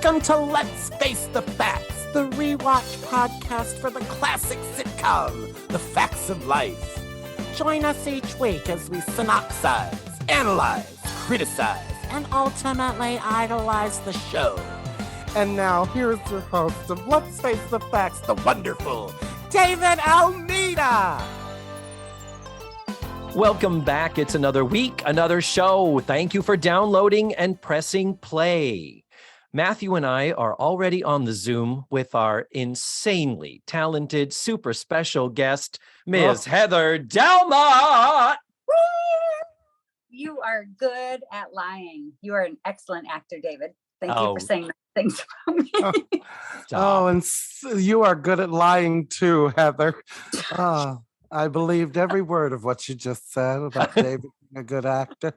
Welcome to Let's Face the Facts, the rewatch podcast for the classic sitcom, The Facts of Life. Join us each week as we synopsize, analyze, criticize, and ultimately idolize the show. And now, here's your host of Let's Face the Facts, the wonderful David Almeida. Welcome back. It's another week, another show. Thank you for downloading and pressing play. Matthew and I are already on the Zoom with our insanely talented, super special guest, Ms. Heather Delmotte. You are good at lying. You are an excellent actor, David. Thank you for saying things about me. And you are good at lying too, Heather. I believed every word of what you just said about David being a good actor.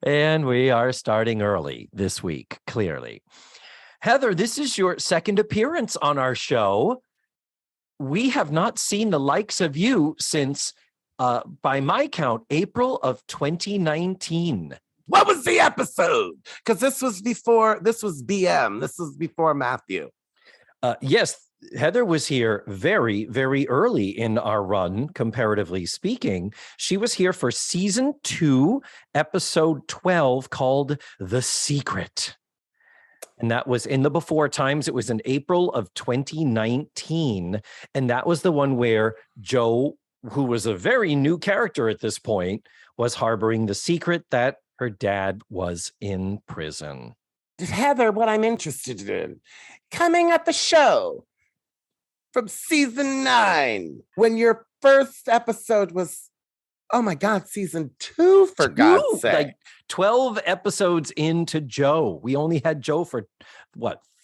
And we are starting early this week, clearly. Heather, this is your second appearance on our show. We have not seen the likes of you since, by my count, April of 2019. What was the episode? Because this was BM. This was before Matthew. Yes, Heather was here very, very early in our run, comparatively speaking. She was here for season 2, episode 12, called The Secret. And that was in the before times. It was in April of 2019. And that was the one where Joe, who was a very new character at this point, was harboring the secret that her dad was in prison. Heather, what I'm interested in, coming at the show from season 9, when your first episode was, oh my God, season 2, for God's sake. Like 12 episodes into Joe. We only had Joe for,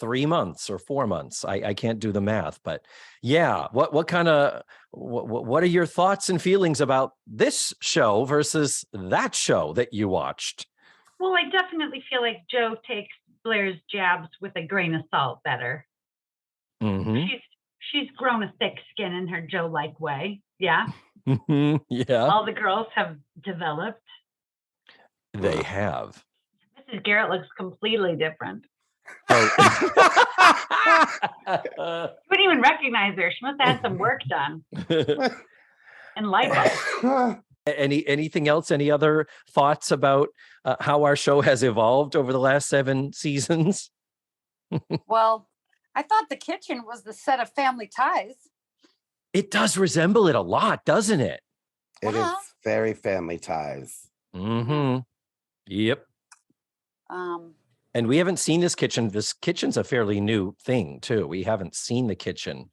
3 months or 4 months? I can't do the math, but yeah. What are your thoughts and feelings about this show versus that show that you watched? Well, I definitely feel like Joe takes Blair's jabs with a grain of salt better. Mm-hmm. She's grown a thick skin in her Joe-like way. Yeah. Yeah. All the girls have developed. They have. Mrs. Garrett looks completely different. Oh. You wouldn't even recognize her. She must have had some work done. And light bulbs. Anything else? Any other thoughts about how our show has evolved over the last 7 seasons? Well, I thought the kitchen was the set of Family Ties. It does resemble it a lot, doesn't it? It is very Family Ties. Mm-hmm. Yep. And we haven't seen this kitchen. This kitchen's a fairly new thing, too. We haven't seen the kitchen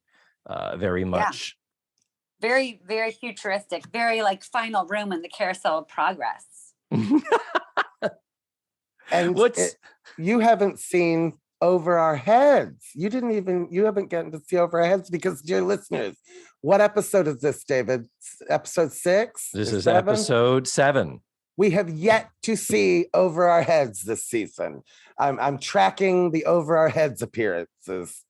very much. Yeah. Very, very futuristic. Very like final room in the Carousel of Progress. And you haven't seen Over Our Heads. You haven't gotten to see Over Our Heads because, dear listeners, what episode is this, David? Episode 6? This is 7? episode 7. We have yet to see Over Our Heads this season. I'm tracking the Over Our Heads appearances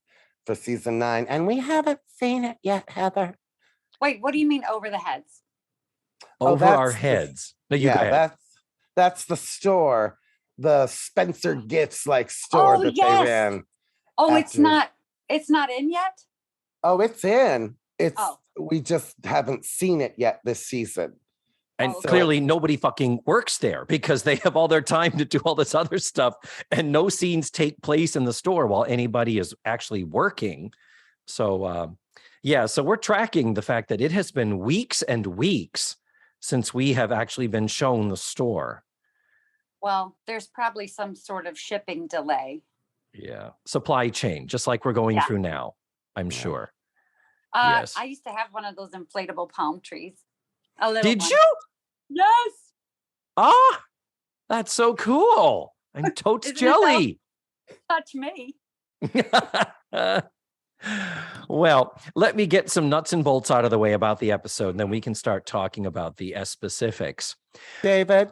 for season 9, and we haven't seen it yet, Heather. Wait, what do you mean over the heads? Over Our Heads. No, you go ahead. That's the store, the Spencer Gifts store that they ran. Oh, after. It's not in yet? Oh, it's in. We just haven't seen it yet this season. And clearly nobody fucking works there because they have all their time to do all this other stuff, and no scenes take place in the store while anybody is actually working. So, so we're tracking the fact that it has been weeks and weeks since we have actually been shown the store. Well, there's probably some sort of shipping delay. Yeah. Supply chain, just like we're going through now, I'm sure. Yes. I used to have one of those inflatable palm trees. A little Did one. you? Yes. Ah, that's so cool. I'm totes jelly. Touch me. Well, let me get some nuts and bolts out of the way about the episode, and then we can start talking about the specifics. David.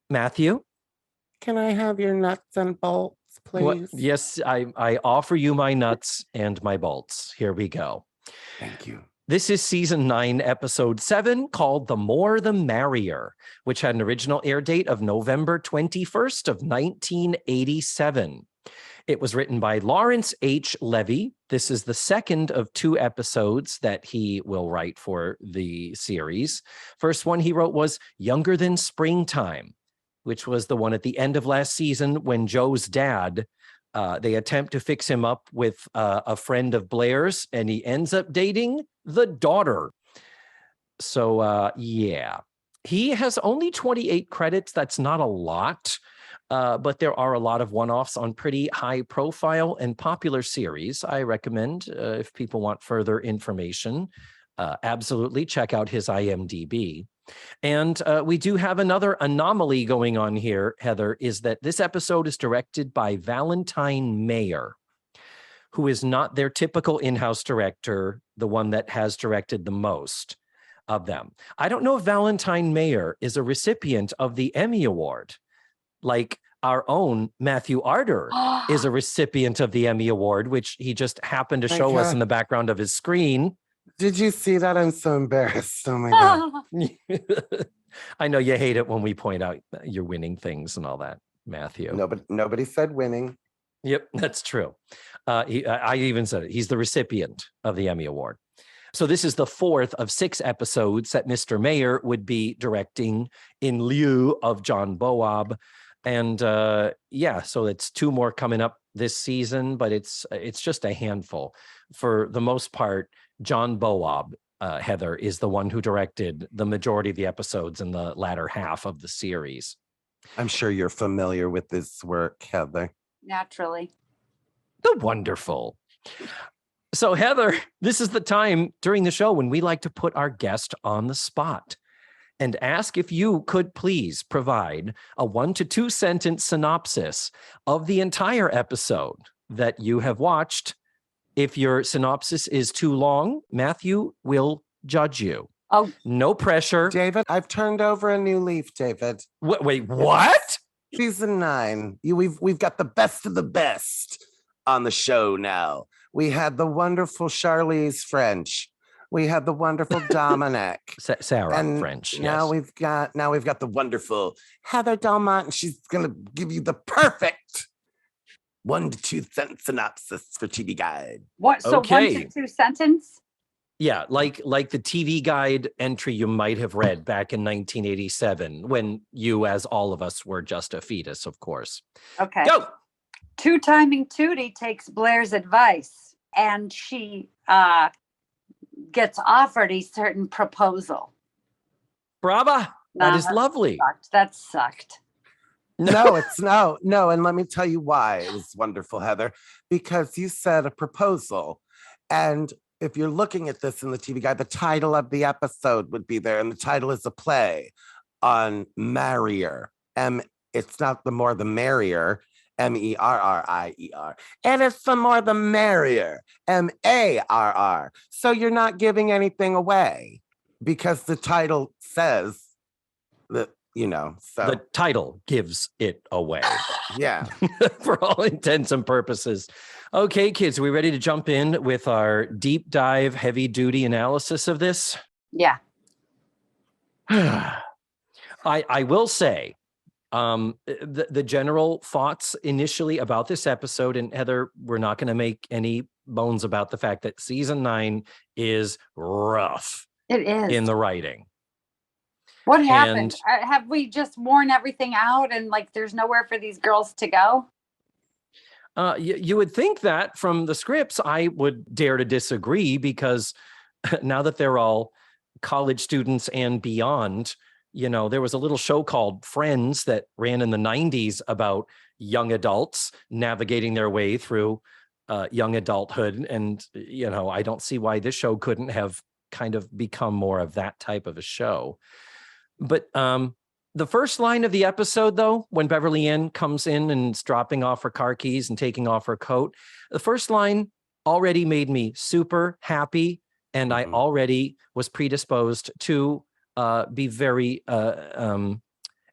Matthew? Can I have your nuts and bolts, please? What? Yes, I offer you my nuts and my bolts. Here we go. Thank you. This is season 9, episode 7, called The More the Marrier, which had an original air date of November 21st of 1987. It was written by Lawrence H. Levy. This is the second of 2 episodes that he will write for the series. First one he wrote was Younger Than Springtime, which was the one at the end of last season when Joe's dad, they attempt to fix him up with a friend of Blair's, and he ends up dating the daughter. So, yeah. He has only 28 credits. That's not a lot. But there are a lot of one-offs on pretty high profile and popular series. I recommend if people want further information, absolutely check out his IMDb. And we do have another anomaly going on here, Heather, is that this episode is directed by Valentine Mayer, who is not their typical in-house director, the one that has directed the most of them. I don't know if Valentine Mayer is a recipient of the Emmy Award. Like our own Matthew Arder is a recipient of the Emmy Award, which he just happened to show us in the background of his screen. Did you see that? I'm so embarrassed. Oh my God. I know you hate it when we point out you're winning things and all that, Matthew. Nobody said winning. Yep, that's true. I even said it. He's the recipient of the Emmy Award. So this is the 4th of 6 episodes that Mr. Mayer would be directing in lieu of John Boab. And yeah, so it's 2 more coming up this season, but it's just a handful. For the most part, John Boab, Heather, is the one who directed the majority of the episodes in the latter half of the series. I'm sure you're familiar with this work, Heather. Naturally. The wonderful. So, Heather, this is the time during the show when we like to put our guest on the spot and ask if you could please provide a 1 to 2 sentence synopsis of the entire episode that you have watched. If your synopsis is too long, Matthew will judge you. Oh, no pressure. David, I've turned over a new leaf, David. Wait, what? Season 9. We've got the best of the best on the show now. We had the wonderful Charlize French. We had the wonderful Dominic. Sarah and French. Now yes. we've got the wonderful Heather Delmotte, and she's gonna give you the perfect 1 to 2 sentence synopsis for TV Guide. what? So Okay. 1 to 2 sentence? Yeah, like the TV Guide entry you might have read back in 1987 when you, as all of us, were just a fetus, of course. Okay. Go! Two-timing Tootie takes Blair's advice, and she gets offered a certain proposal. Brava! That is That lovely. sucked. That sucked. No, it's no. And let me tell you why it was wonderful, Heather, because you said a proposal. And if you're looking at this in the TV Guide, the title of the episode would be there. And the title is a play on Marrier. It's not the more the merrier, Merrier. And it's the more the merrier, Marr. So you're not giving anything away because the title says that, so. The title gives it away. Yeah. For all intents and purposes. Okay, kids, are we ready to jump in with our deep dive, heavy duty analysis of this? Yeah. I will say, the general thoughts initially about this episode, and Heather, we're not going to make any bones about the fact that season 9 is rough. It is. In the writing. What happened? Have we just worn everything out and there's nowhere for these girls to go? You would think that from the scripts. I would dare to disagree because now that they're all college students and beyond, there was a little show called Friends that ran in the 90s about young adults navigating their way through young adulthood. And, I don't see why this show couldn't have kind of become more of that type of a show. But the first line of the episode, though, when Beverly Ann comes in and is dropping off her car keys and taking off her coat, the first line already made me super happy. And I already was predisposed to be very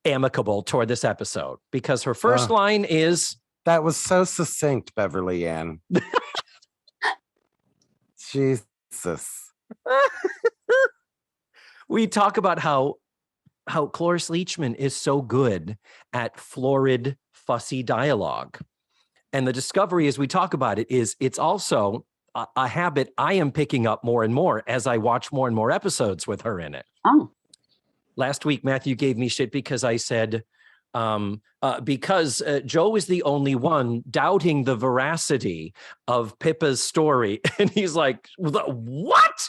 amicable toward this episode because her first line is... That was so succinct, Beverly Ann. Jesus. We talk about how Cloris Leachman is so good at florid, fussy dialogue. And the discovery as we talk about it is it's also a habit I am picking up more and more as I watch more and more episodes with her in it. Oh. Last week, Matthew gave me shit because I said, because Joe is the only one doubting the veracity of Pippa's story. And he's like, what?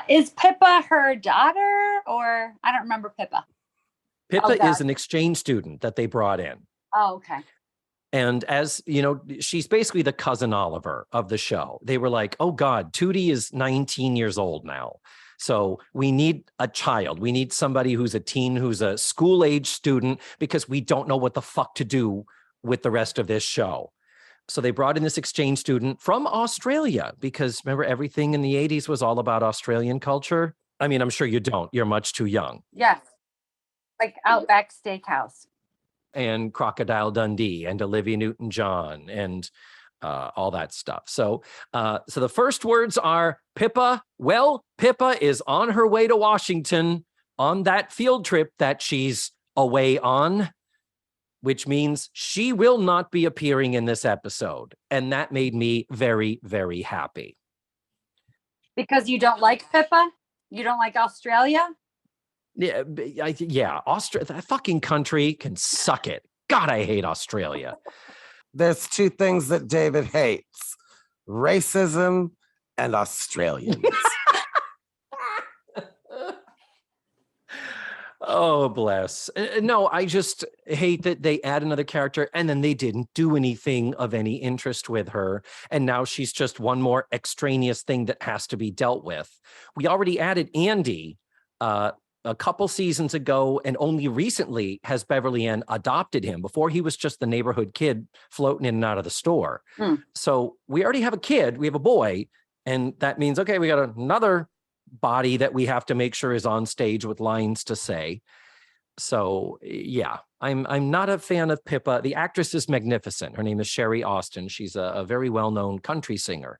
Is Pippa her daughter, or I don't remember Pippa. Pippa is an exchange student that they brought in. Oh, okay. And as you know, she's basically the cousin Oliver of the show. They were like, oh God, Tootie is 19 years old now. So we need a child. We need somebody who's a teen, who's a school age student, because we don't know what the fuck to do with the rest of this show. So they brought in this exchange student from Australia, because remember, everything in the 80s was all about Australian culture. I mean, I'm sure you don't. You're much too young. Yes. Like Outback Steakhouse. And Crocodile Dundee and Olivia Newton-John and all that stuff. So the first words are Pippa. Well, Pippa is on her way to Washington on that field trip that she's away on, which means she will not be appearing in this episode. And that made me very, very happy. Because you don't like Pippa? You don't like Australia? Yeah, that fucking country can suck it. God, I hate Australia. There's two things that David hates: racism and Australians. Oh, bless. No, I just hate that they add another character and then they didn't do anything of any interest with her. And now she's just one more extraneous thing that has to be dealt with. We already added Andy a couple seasons ago, and only recently has Beverly Ann adopted him. Before, he was just the neighborhood kid floating in and out of the store. So we already have a kid, we have a boy, and that means, okay, we got another body that we have to make sure is on stage with lines to say. So yeah, I'm not a fan of Pippa. The actress is magnificent. Her name is Sherry Austin. She's a very well-known country singer.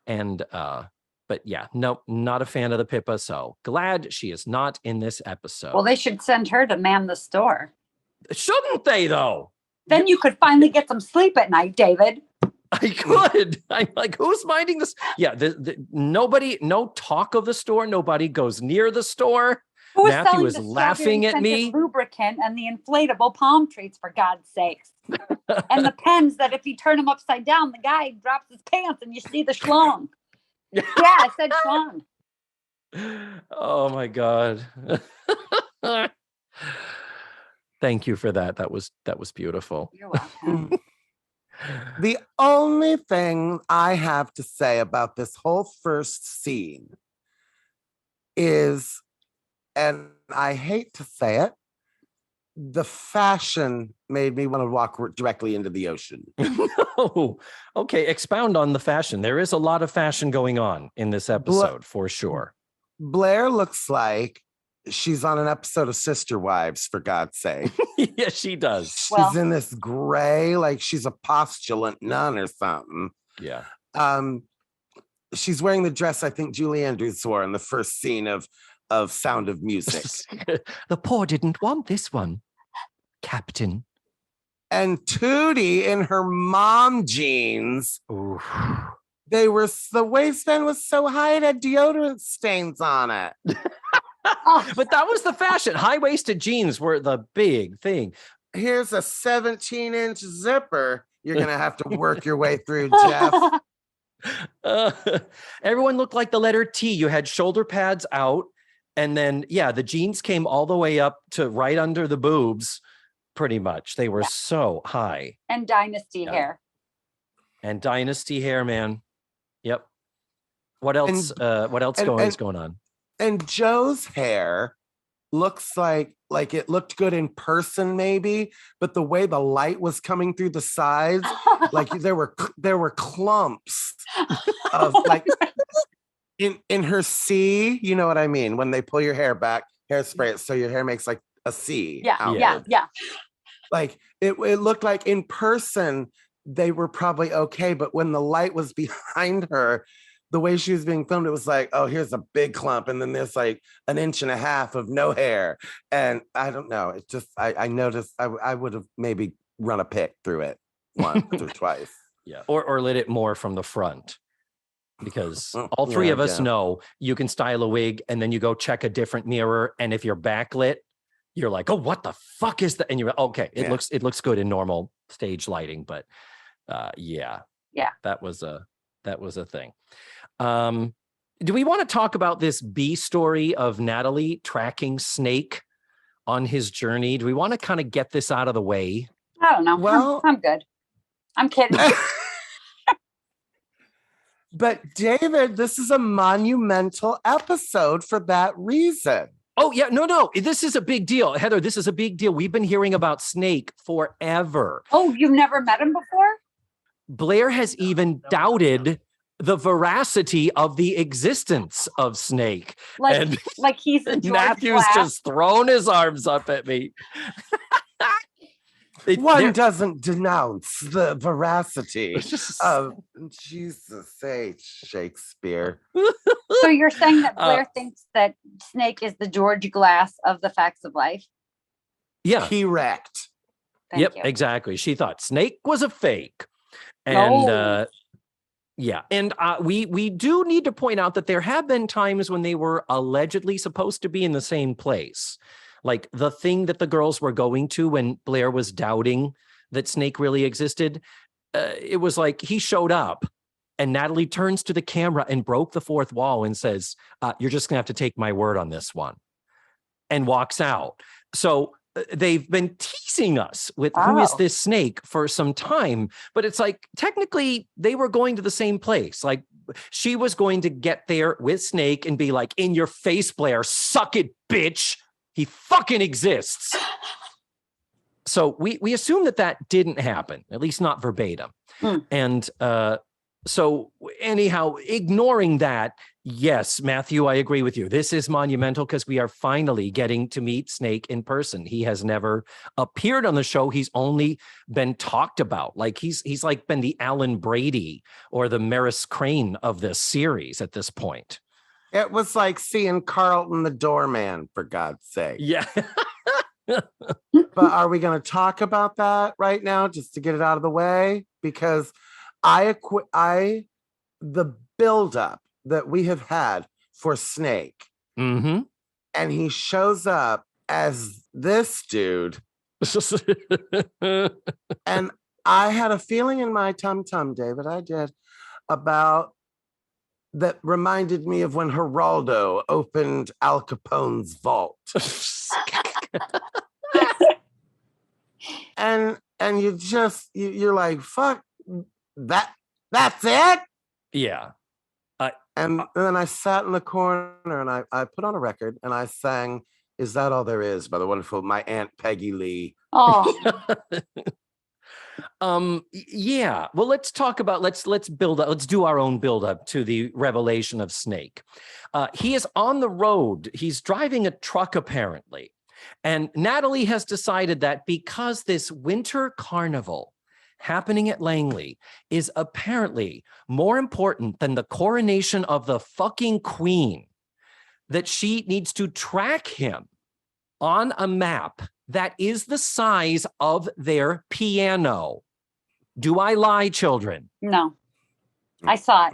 And but yeah, no, not a fan of the Pippa. So glad she is not in this episode. Well, they should send her to man the store. Shouldn't they, though? Then you could finally get some sleep at night, David. I could. I'm like, who's minding this? Yeah, nobody, no talk of the store. Nobody goes near the store. Who is Matthew is laughing at me. Lubricant and the inflatable palm trees, for God's sakes. And the pens that if you turn them upside down, the guy drops his pants and you see the schlong. Yeah, I said schlong. Oh my God. Thank you for that. That was beautiful. You're welcome. The only thing I have to say about this whole first scene is, and I hate to say it, the fashion made me want to walk directly into the ocean. Oh, okay. Expound on the fashion. There is a lot of fashion going on in this episode, for sure. Blair looks like she's on an episode of Sister Wives, for God's sake. Yeah, she does. She's in this gray, like she's a postulant nun or something. Yeah. She's wearing the dress I think Julie Andrews wore in the first scene of Sound of Music. The poor didn't want this one, Captain. And Tootie in her mom jeans. Ooh. The waistband was so high it had deodorant stains on it. But that was the fashion. High-waisted jeans were the big thing. Here's a 17-inch zipper. You're going to have to work your way through, Jeff. Everyone looked like the letter T. You had shoulder pads out. And then, yeah, the jeans came all the way up to right under the boobs, pretty much. They were so high. And dynasty hair. And dynasty hair, man. Yep. What else? What else is going on? And Joe's hair looks like it looked good in person, maybe, but the way the light was coming through the sides, like there were clumps of like. In her C, you know what I mean? When they pull your hair back, hairspray it so your hair makes like a C. Yeah. Like it looked like in person, they were probably okay. But when the light was behind her, the way she was being filmed, it was like, oh, here's a big clump. And then there's like an inch and a half of no hair. And I don't know. It just, I noticed I would have maybe run a pick through it once or twice. Yeah. Or lit it more from the front. Because all three of us know you can style a wig and then you go check a different mirror. And if you're backlit, you're like, oh, what the fuck is that? And you're okay. It looks good in normal stage lighting, but yeah, that was a thing. Do we want to talk about this B story of Natalie tracking Snake on his journey? Do we want to kind of get this out of the way? I don't know. Well, I'm good. I'm kidding. But David, this is a monumental episode for that reason. Oh, yeah. No. This is a big deal. Heather, this is a big deal. We've been hearing about Snake forever. Oh, you've never met him before? Blair has even doubted the veracity of the existence of Snake. Like he's a George Matthew's Glass. just thrown his arms up at me. One doesn't denounce the veracity of Jesus H. Shakespeare. So you're saying that Blair thinks that Snake is the George Glass of the facts of life? Yeah. Correct. Thank you. Exactly. She thought Snake was a fake. And we do need to point out that there have been times when they were allegedly supposed to be in the same place. Like the thing that the girls were going to when Blair was doubting that Snake really existed. It was like he showed up and Natalie turns to the camera and broke the fourth wall and says, you're just going to have to take my word on this one, and walks out. So they've been teasing us with who is this Snake for some time, but it's like technically they were going to the same place. Like she was going to get there with Snake and be like, in your face, Blair, suck it, bitch. He fucking exists. So we assume that didn't happen, at least not verbatim. And so anyhow, ignoring that, yes, Matthew, I agree with you. This is monumental because we are finally getting to meet Snake in person. He has never appeared on the show. He's only been talked about. Like he's like been the Alan Brady or the Maris Crane of this series at this point. It was like seeing Carlton the doorman, for God's sake. Yeah. But are we going to talk about that right now just to get it out of the way? Because the buildup that we have had for Snake, and he shows up as this dude, and I had a feeling in my tum-tum, David, I did, about that reminded me of when Geraldo opened Al Capone's vault. and you're like, fuck, that's it? Yeah. And then I sat in the corner and I put on a record and I sang Is That All There Is by the wonderful my Aunt Peggy Lee. Oh. Yeah. Well, let's talk about let's build up. Let's do our own build up to the revelation of Snake. He is on the road. He's driving a truck apparently, and Natalie has decided that because this winter carnival happening at Langley is apparently more important than the coronation of the fucking queen, that she needs to track him on a map that is the size of their piano. Do I lie, children? No, I saw it.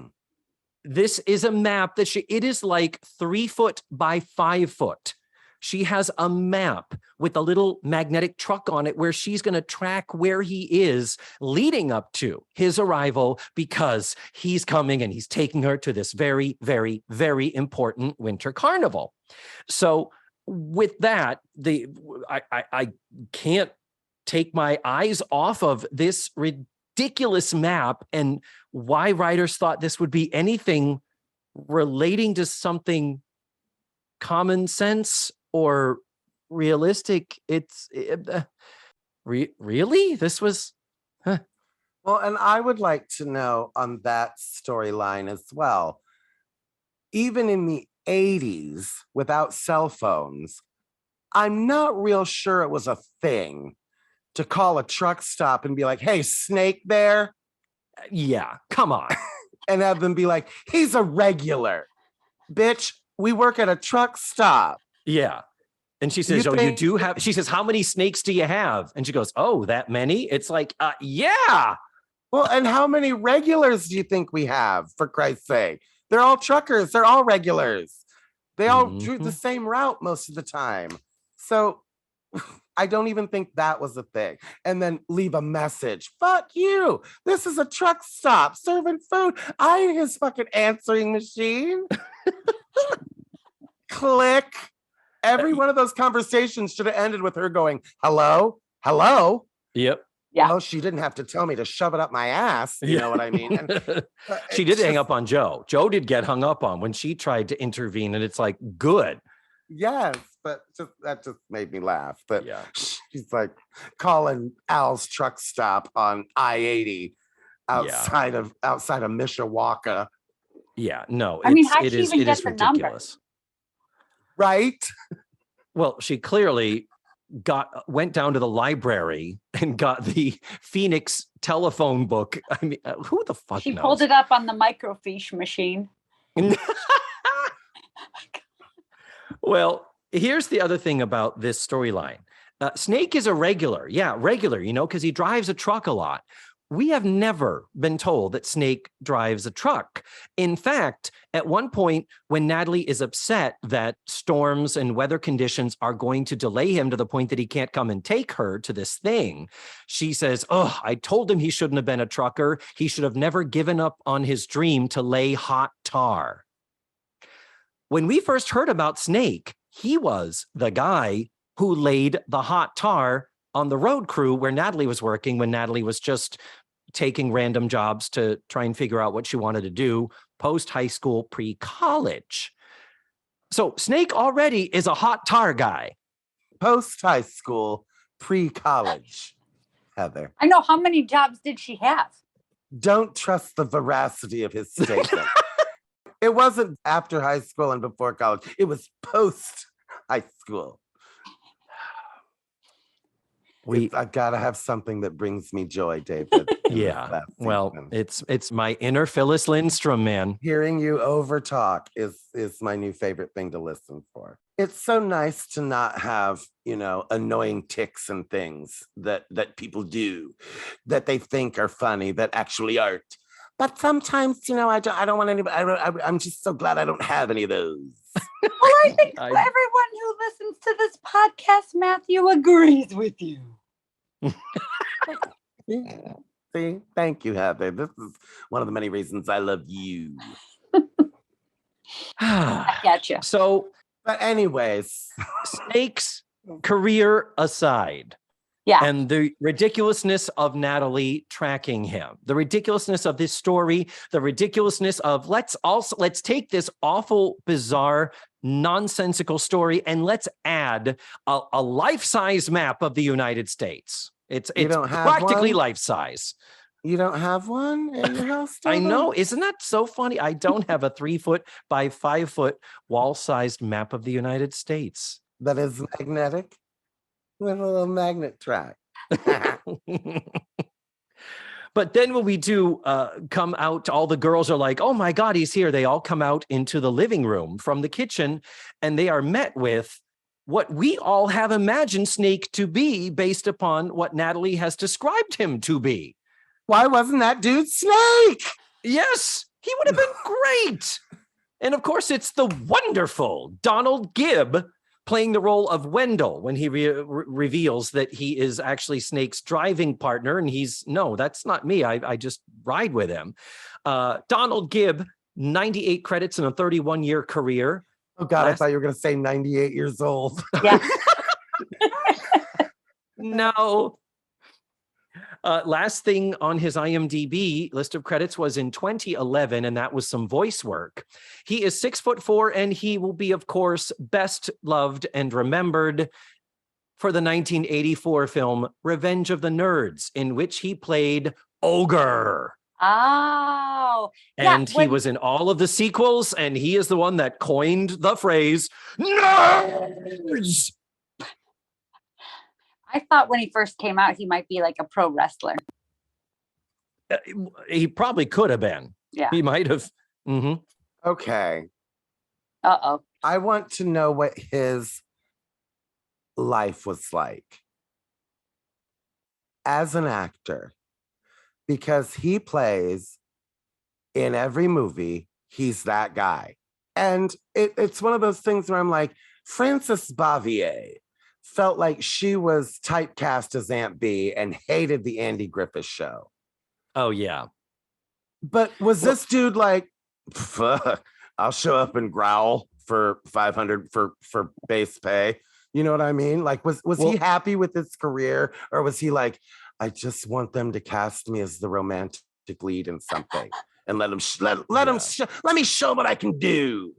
This is a map that it is like 3 foot by 5 foot. She has a map with a little magnetic truck on it where she's going to track where he is leading up to his arrival, because he's coming and he's taking her to this very, very, very important winter carnival. So with that, I can't take my eyes off of this ridiculous map and why writers thought this would be anything relating to something common sense or realistic. Really? This was... Huh. Well, and I would like to know on that storyline as well, even in the 80s without cell phones, I'm not real sure it was a thing to call a truck stop and be like, hey, Snake there? Yeah, come on. And have them be like, he's a regular. Bitch, we work at a truck stop. Yeah. And she says, you do have, she says, how many snakes do you have? And she goes, oh, that many? It's like, yeah. Well, and how many regulars do you think we have, for Christ's sake? They're all truckers. They're all regulars. They all do the same route most of the time. So I don't even think that was a thing. And then leave a message. Fuck you. This is a truck stop serving food. I ain't his fucking answering machine. Click. Every one of those conversations should have ended with her going, hello? Hello? Yep. Yeah. Oh, she didn't have to tell me to shove it up my ass. You know what I mean? And, she did hang up on Joe. Joe did get hung up on when she tried to intervene, and it's like, good. Yes, but that just made me laugh. But yeah, she's like calling Al's truck stop on I-80 outside of Mishawaka. Yeah, no, I mean, how'd it she is even get the number? ridiculous. Right? Well, she clearly went down to the library and got the Phoenix telephone book. I mean, who the fuck She knows? pulled it up on the microfiche machine. Well, here's the other thing about this storyline. Snake is a regular. Yeah, regular, because he drives a truck a lot. We have never been told that Snake drives a truck. In fact, at one point when Natalie is upset that storms and weather conditions are going to delay him to the point that he can't come and take her to this thing, she says, oh, I told him he shouldn't have been a trucker. He should have never given up on his dream to lay hot tar. When we first heard about Snake, he was the guy who laid the hot tar on the road crew where Natalie was working when Natalie was just taking random jobs to try and figure out what she wanted to do post-high school, pre-college. So Snake already is a hot tar guy. Post-high school, pre-college, Heather. I know. How many jobs did she have? Don't trust the veracity of his statement. It wasn't after high school and before college. It was post-high school. I've got to have something that brings me joy, David. Yeah. Well, it's my inner Phyllis Lindstrom, man. Hearing you over talk is my new favorite thing to listen for. It's so nice to not have, annoying tics and things that people do that they think are funny that actually aren't. But sometimes, I don't want anybody. I'm just so glad I don't have any of those. Well, I think everyone who listens to this podcast, Matthew, agrees with you. See, thank you, Heather. This is one of the many reasons I love you. I gotcha. So, but anyways, Snake's career aside. Yeah. And the ridiculousness of Natalie tracking him, the ridiculousness of this story, the ridiculousness of let's take this awful, bizarre, nonsensical story and let's add a life-size map of the United States. It's practically life-size. You don't have one in your house? I know. Isn't that so funny? I don't have a 3-foot by 5-foot wall-sized map of the United States. That is magnetic. With a little magnet track. But then when we do come out, all the girls are like, oh my God, he's here. They all come out into the living room from the kitchen, and they are met with what we all have imagined Snake to be based upon what Natalie has described him to be. Why wasn't that dude Snake? Yes, he would have been great. And of course, it's the wonderful Donald Gibb playing the role of Wendell when he reveals that he is actually Snake's driving partner. And no, that's not me. I just ride with him. Donald Gibb, 98 credits in a 31-year career. Oh, God, I thought you were going to say 98 years old. Yeah. No. Last thing on his IMDb list of credits was in 2011, and that was some voice work. He is 6'4", and he will be, of course, best loved and remembered for the 1984 film Revenge of the Nerds, in which he played Ogre. Oh. And he was in all of the sequels, and he is the one that coined the phrase, nerds! I thought when he first came out, he might be like a pro wrestler. He probably could have been. Yeah. He might have. Mm-hmm. Okay. Uh-oh. I want to know what his life was like as an actor, because he plays in every movie. He's that guy. And it's one of those things where I'm like, Frances Bavier felt like she was typecast as Aunt B and hated the Andy Griffith Show. Oh, yeah. But was this dude like, fuck, I'll show up and growl for $500 for base pay? You know what I mean? Like, was he happy with his career, or was he like, I just want them to cast me as the romantic lead in something and let me show what I can do.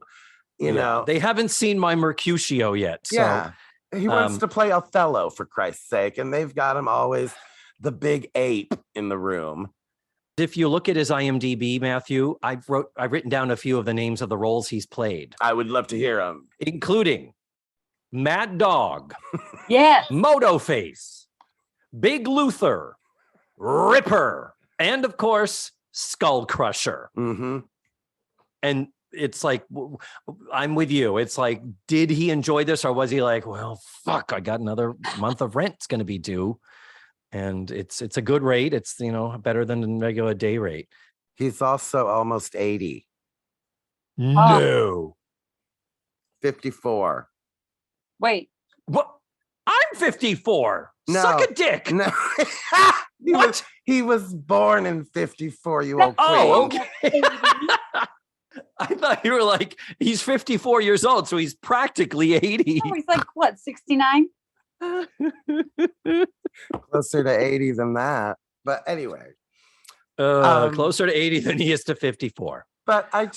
You know, they haven't seen my Mercutio yet. So, yeah, he wants to play Othello, for Christ's sake, and they've got him always the big ape in the room. If you look at his IMDb, Matthew, I've written down a few of the names of the roles he's played. I would love to hear them, including Mad Dog, yes, Moto Face, Big Luther, Ripper, and of course, Skull Crusher. Mm-hmm. And it's like, I'm with you. It's like, did he enjoy this, or was he like, well, fuck, I got another month of rent's going to be due. And it's a good rate. It's, better than a regular day rate. He's also almost 80. No. 54. Wait. What? I'm 54. No. Suck a dick. No. He was born in 54, you old queen. Oh, okay. I thought you were like, he's 54 years old, so he's practically 80. Oh, he's like, what, 69? Closer to 80 than that. But anyway. Closer to 80 than he is to 54. But I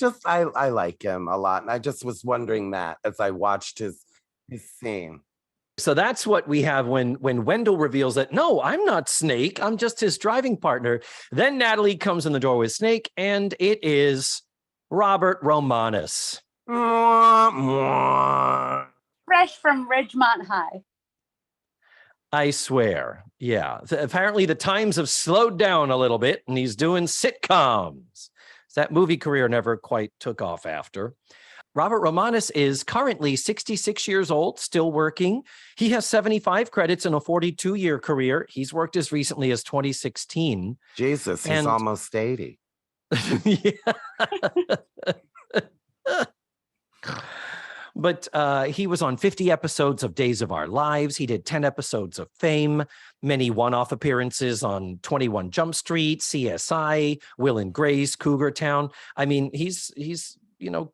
like him a lot. And I just was wondering that as I watched his scene. So that's what we have when Wendell reveals that, no, I'm not Snake. I'm just his driving partner. Then Natalie comes in the door with Snake, and it is Robert Romanus. Fresh from Ridgemont High. I swear. Yeah. Apparently the times have slowed down a little bit, and he's doing sitcoms. That movie career never quite took off after. Robert Romanus is currently 66 years old, still working. He has 75 credits in a 42-year career. He's worked as recently as 2016. Jesus, he's almost 80. Yeah. But he was on 50 episodes of Days of Our Lives. He did 10 episodes of Fame, many one-off appearances on 21 Jump Street, CSI, Will and Grace, Cougar Town. I mean, he's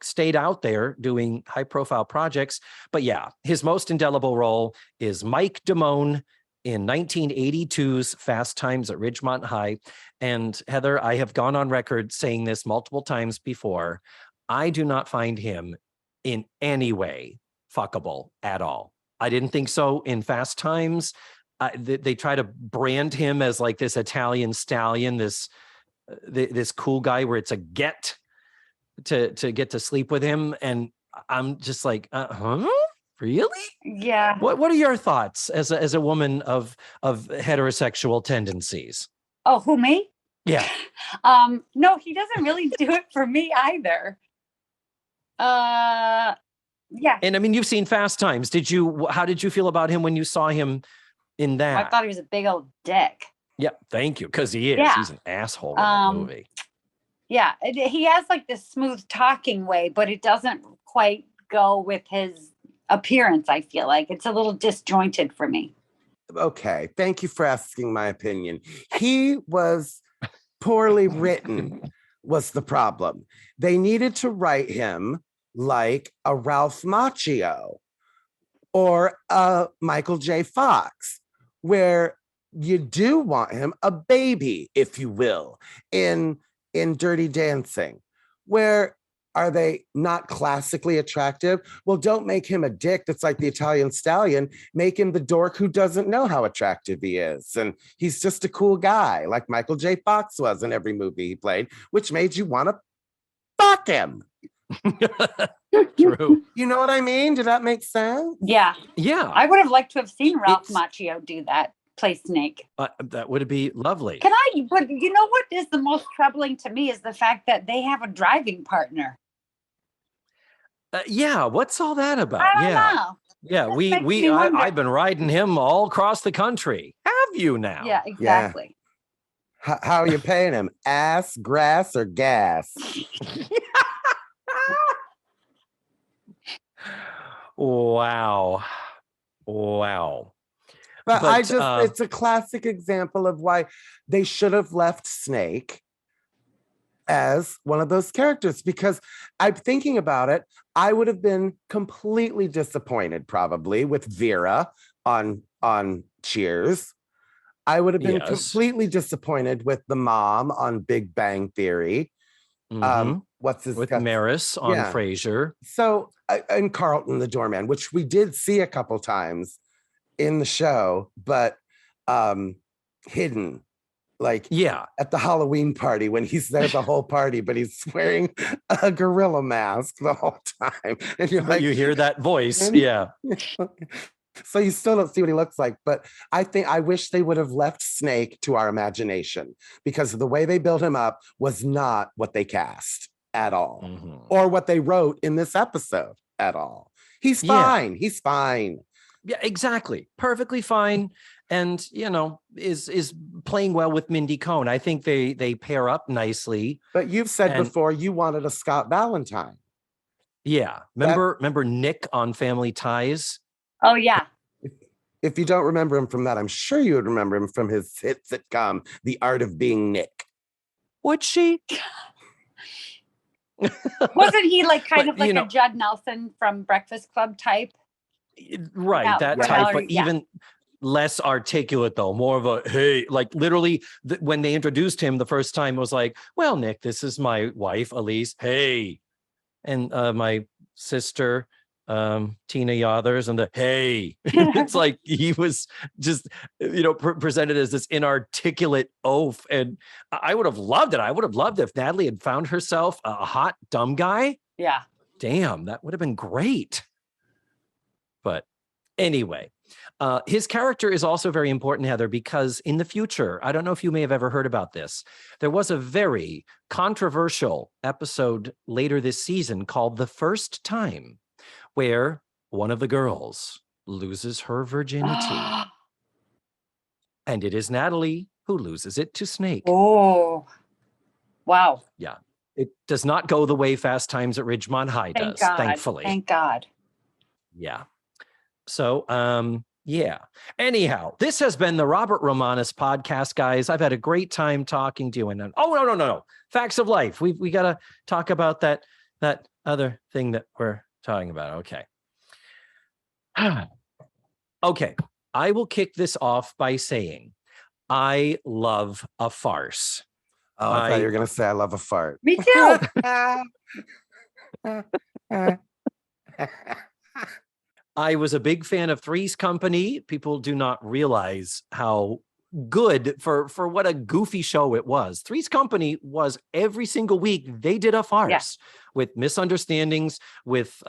stayed out there doing high-profile projects. But yeah, his most indelible role is Mike Damone in 1982's Fast Times at Ridgemont High. And Heather, I have gone on record saying this multiple times before. I do not find him in any way fuckable at all. I didn't think so in Fast Times. They try to brand him as like this Italian stallion, this cool guy where it's a get to get to sleep with him. And I'm just like, really? Yeah. What are your thoughts as a woman of heterosexual tendencies? Oh, who, me? Yeah. No, he doesn't really do it for me either. Yeah. And I mean, you've seen Fast Times. How did you feel about him when you saw him in that? I thought he was a big old dick. Yeah, thank you. Because he is. Yeah. He's an asshole in the movie. Yeah. He has like this smooth talking way, but it doesn't quite go with his appearance. I feel like it's a little disjointed for me. Okay. Thank you for asking my opinion. He was poorly written was the problem. They needed to write him like a Ralph Macchio or a Michael J. Fox, where you do want him a baby, if you will, in Dirty Dancing. Where are they not classically attractive? Well, don't make him a dick that's like the Italian stallion. Make him the dork who doesn't know how attractive he is. And he's just a cool guy, like Michael J. Fox was in every movie he played, which made you want to fuck him. True. You know what I mean? Did that make sense? Yeah. Yeah. I would have liked to have seen Ralph It's- Macchio do that, play Snake. That would be lovely. But you know what is the most troubling to me is the fact that they have a driving partner. Yeah. What's all that about? I don't yeah. know. Yeah. makes me wonder. I've been riding him all across the country. Have you now? Yeah, exactly. How are you paying him? Ass, grass, or gas? Wow. But I just, But, it's a classic example of why they should have left Snake as one of those characters, because I'm thinking about it, I would have been completely disappointed probably with Vera on Cheers. I would have been Yes. completely disappointed with the mom on Big Bang Theory. Mhm. What's his With guts? Maris on Yeah. Frasier. So, and Carlton the doorman, which we did see a couple times in the show, but hidden, like Yeah. at the Halloween party when he's there the whole party, but he's wearing a gorilla mask the whole time. And you're But like, you hear that voice. and- Yeah. so you still don't see what he looks like. But I wish they would have left Snake to our imagination, because the way they built him up was not what they cast at all, Mhm. or what they wrote in this episode at all. He's Yeah. fine. He's fine. Yeah, exactly. Perfectly fine. And, is playing well with Mindy Cohn. I think they pair up nicely. But you've said And- before you wanted a Scott Valentine. Yeah. Remember Nick on Family Ties? Oh yeah. If you don't remember him from that, I'm sure you would remember him from his hit sitcom, The Art of Being Nick. Would she? Wasn't he like kind But, of like you know- a Judd Nelson from Breakfast Club type? Right, Yeah, that right. type, but Yeah. even less articulate though, more of a hey, like literally when they introduced him the first time, it was like, well, Nick, this is my wife, Elise. Hey. And my sister, Tina Yothers, and the hey. It's like he was just, presented as this inarticulate oaf. And I would have loved it. I would have loved it if Natalie had found herself a hot, dumb guy. Yeah. Damn, that would have been great. But anyway, his character is also very important, Heather, because in the future, I don't know if you may have ever heard about this, there was a very controversial episode later this season called The First Time, where one of the girls loses her virginity. And it is Natalie who loses it to Snake. Oh. Wow. It does not go the way Fast Times at Ridgemont High Thank does, God. thankfully. Thank God. Yeah. So, yeah. Anyhow, this has been the Robert Romanus podcast, guys. I've had a great time talking to you. And no. Facts of life. We got to talk about that other thing that we're talking about. Okay. Okay. I will kick this off by saying I love a farce. Oh, I thought you were going to say I love a fart. Me too. I was a big fan of Three's Company. People do not realize how good for what a goofy show it was. Three's Company was every single week they did a farce with misunderstandings, with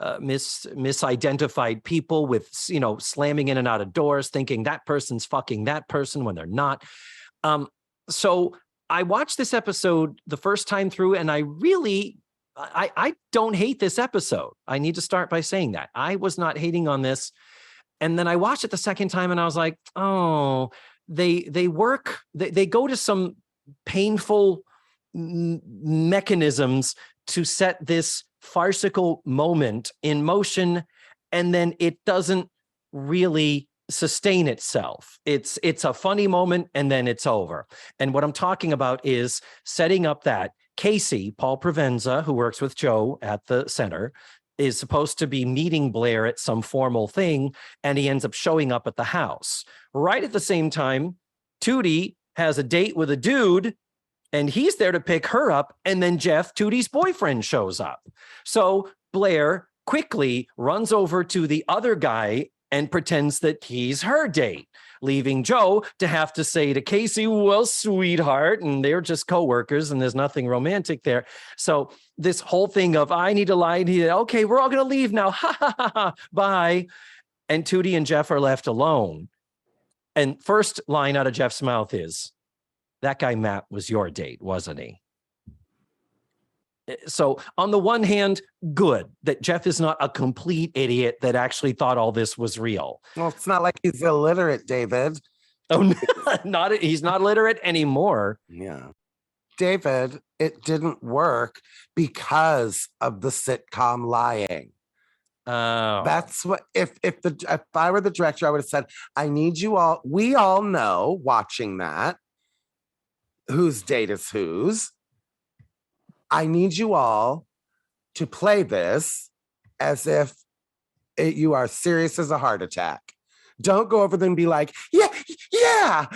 misidentified people, with slamming in and out of doors, thinking that person's fucking that person when they're not. So I watched this episode the first time through, and I don't hate this episode. I need to start by saying that. I was not hating on this. And then I watched it the second time and I was like, oh, they go to some painful mechanisms to set this farcical moment in motion. And then it doesn't really sustain itself. It's a funny moment and then it's over. And what I'm talking about is setting up that Casey, Paul Provenza, who works with Joe at the center, is supposed to be meeting Blair at some formal thing, and he ends up showing up at the house. Right at the same time, Tootie has a date with a dude, and he's there to pick her up, and then Jeff, Tootie's boyfriend, shows up. So Blair quickly runs over to the other guy and pretends that he's her date, leaving Joe to have to say to Casey, well, sweetheart, and they're just coworkers and there's nothing romantic there. So this whole thing of, I need to lie, okay, we're all going to leave now. Ha, ha, ha, ha, bye. And Tootie and Jeff are left alone. And first line out of Jeff's mouth is, that guy Matt was your date, wasn't he? So on the one hand, good that Jeff is not a complete idiot that actually thought all this was real. Well, it's not like he's illiterate, David. Oh, he's not literate anymore. Yeah. David, it didn't work because of the sitcom lying. Oh. That's what, if I were the director, I would have said, I need you all, we all know watching that, whose date is whose. I need you all to play this as if you are serious as a heart attack. Don't go over there and be like, Matt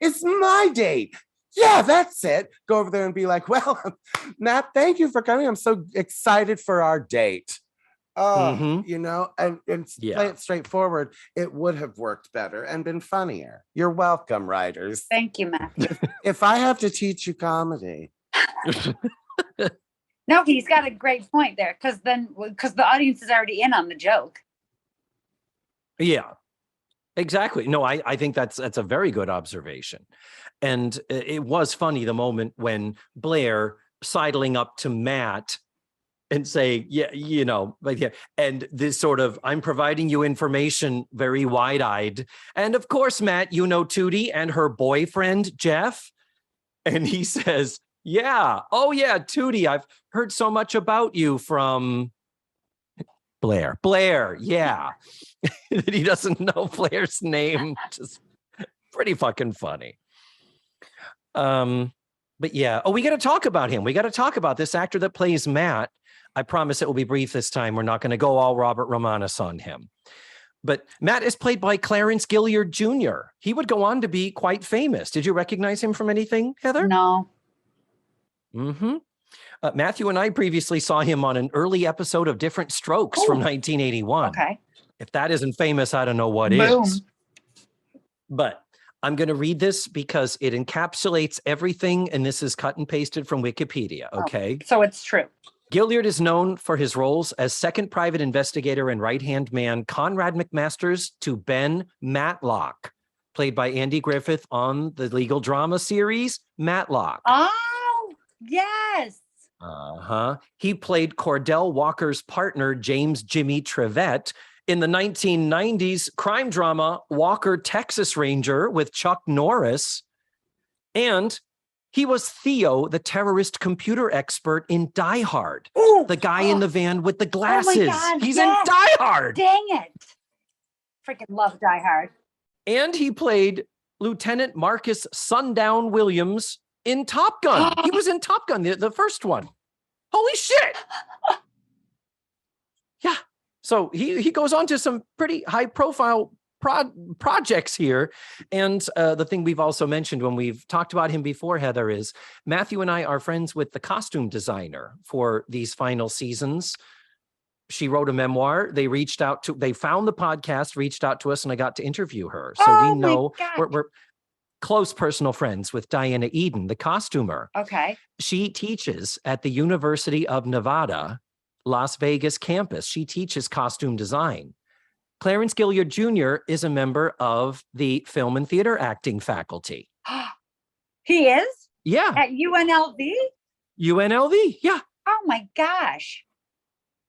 it's my date. Yeah, that's it. Go over there and be like, well, Matt, thank you for coming. I'm so excited for our date. You know, and play it straightforward. It would have worked better and been funnier. You're welcome, writers. Thank you, Matt. If I have to teach you comedy. No, he's got a great point there, because the audience is already in on the joke. Yeah, exactly. No, I think that's a very good observation. And it was funny the moment when Blair sidling up to Matt and say, yeah, you know, like, yeah, and this sort of, I'm providing you information, very wide-eyed. And of course, Matt, you know Tootie and her boyfriend, Jeff. And he says, yeah, oh yeah, Tootie, I've heard so much about you from Blair, yeah. That he doesn't know Blair's name. Just pretty fucking funny. But yeah, we got to talk about him. We got to talk about this actor that plays Matt. I promise it will be brief this time. We're not going to go all Robert Romanus on him. But Matt is played by Clarence Gilliard Jr. He would go on to be quite famous. Did you recognize him from anything, Heather? No. Mm-hmm. Matthew and I previously saw him on an early episode of Different Strokes from 1981. Okay. If that isn't famous, I don't know what Boom. is. But I'm going to read this because it encapsulates everything, and this is cut and pasted from Wikipedia, okay? So it's true. Gilliard is known for his roles as second private investigator and right-hand man Conrad McMasters to Ben Matlock, played by Andy Griffith on the legal drama series Matlock. Oh, yes. He played Cordell Walker's partner, James Jimmy Trevette, in the 1990s crime drama Walker, Texas Ranger with Chuck Norris. And he was Theo, the terrorist computer expert in Die Hard. Ooh, the guy in the van with the glasses. Oh my God, He's yes. in Die Hard. Dang it. Freaking love Die Hard. And he played Lieutenant Marcus Sundown Williams in Top Gun. He was in Top Gun, the first one. Holy shit. Yeah. So he goes on to some pretty high profile projects here. And the thing we've also mentioned when we've talked about him before, Heather, is Matthew and I are friends with the costume designer for these final seasons. She wrote a memoir. They found the podcast, reached out to us, and I got to interview her. So we know we're close personal friends with Diana Eden, the costumer. Okay. She teaches at the University of Nevada, Las Vegas campus. She teaches costume design. Clarence Gilliard Jr. is a member of the film and theater acting faculty. He is? Yeah. At UNLV? UNLV, yeah. Oh my gosh.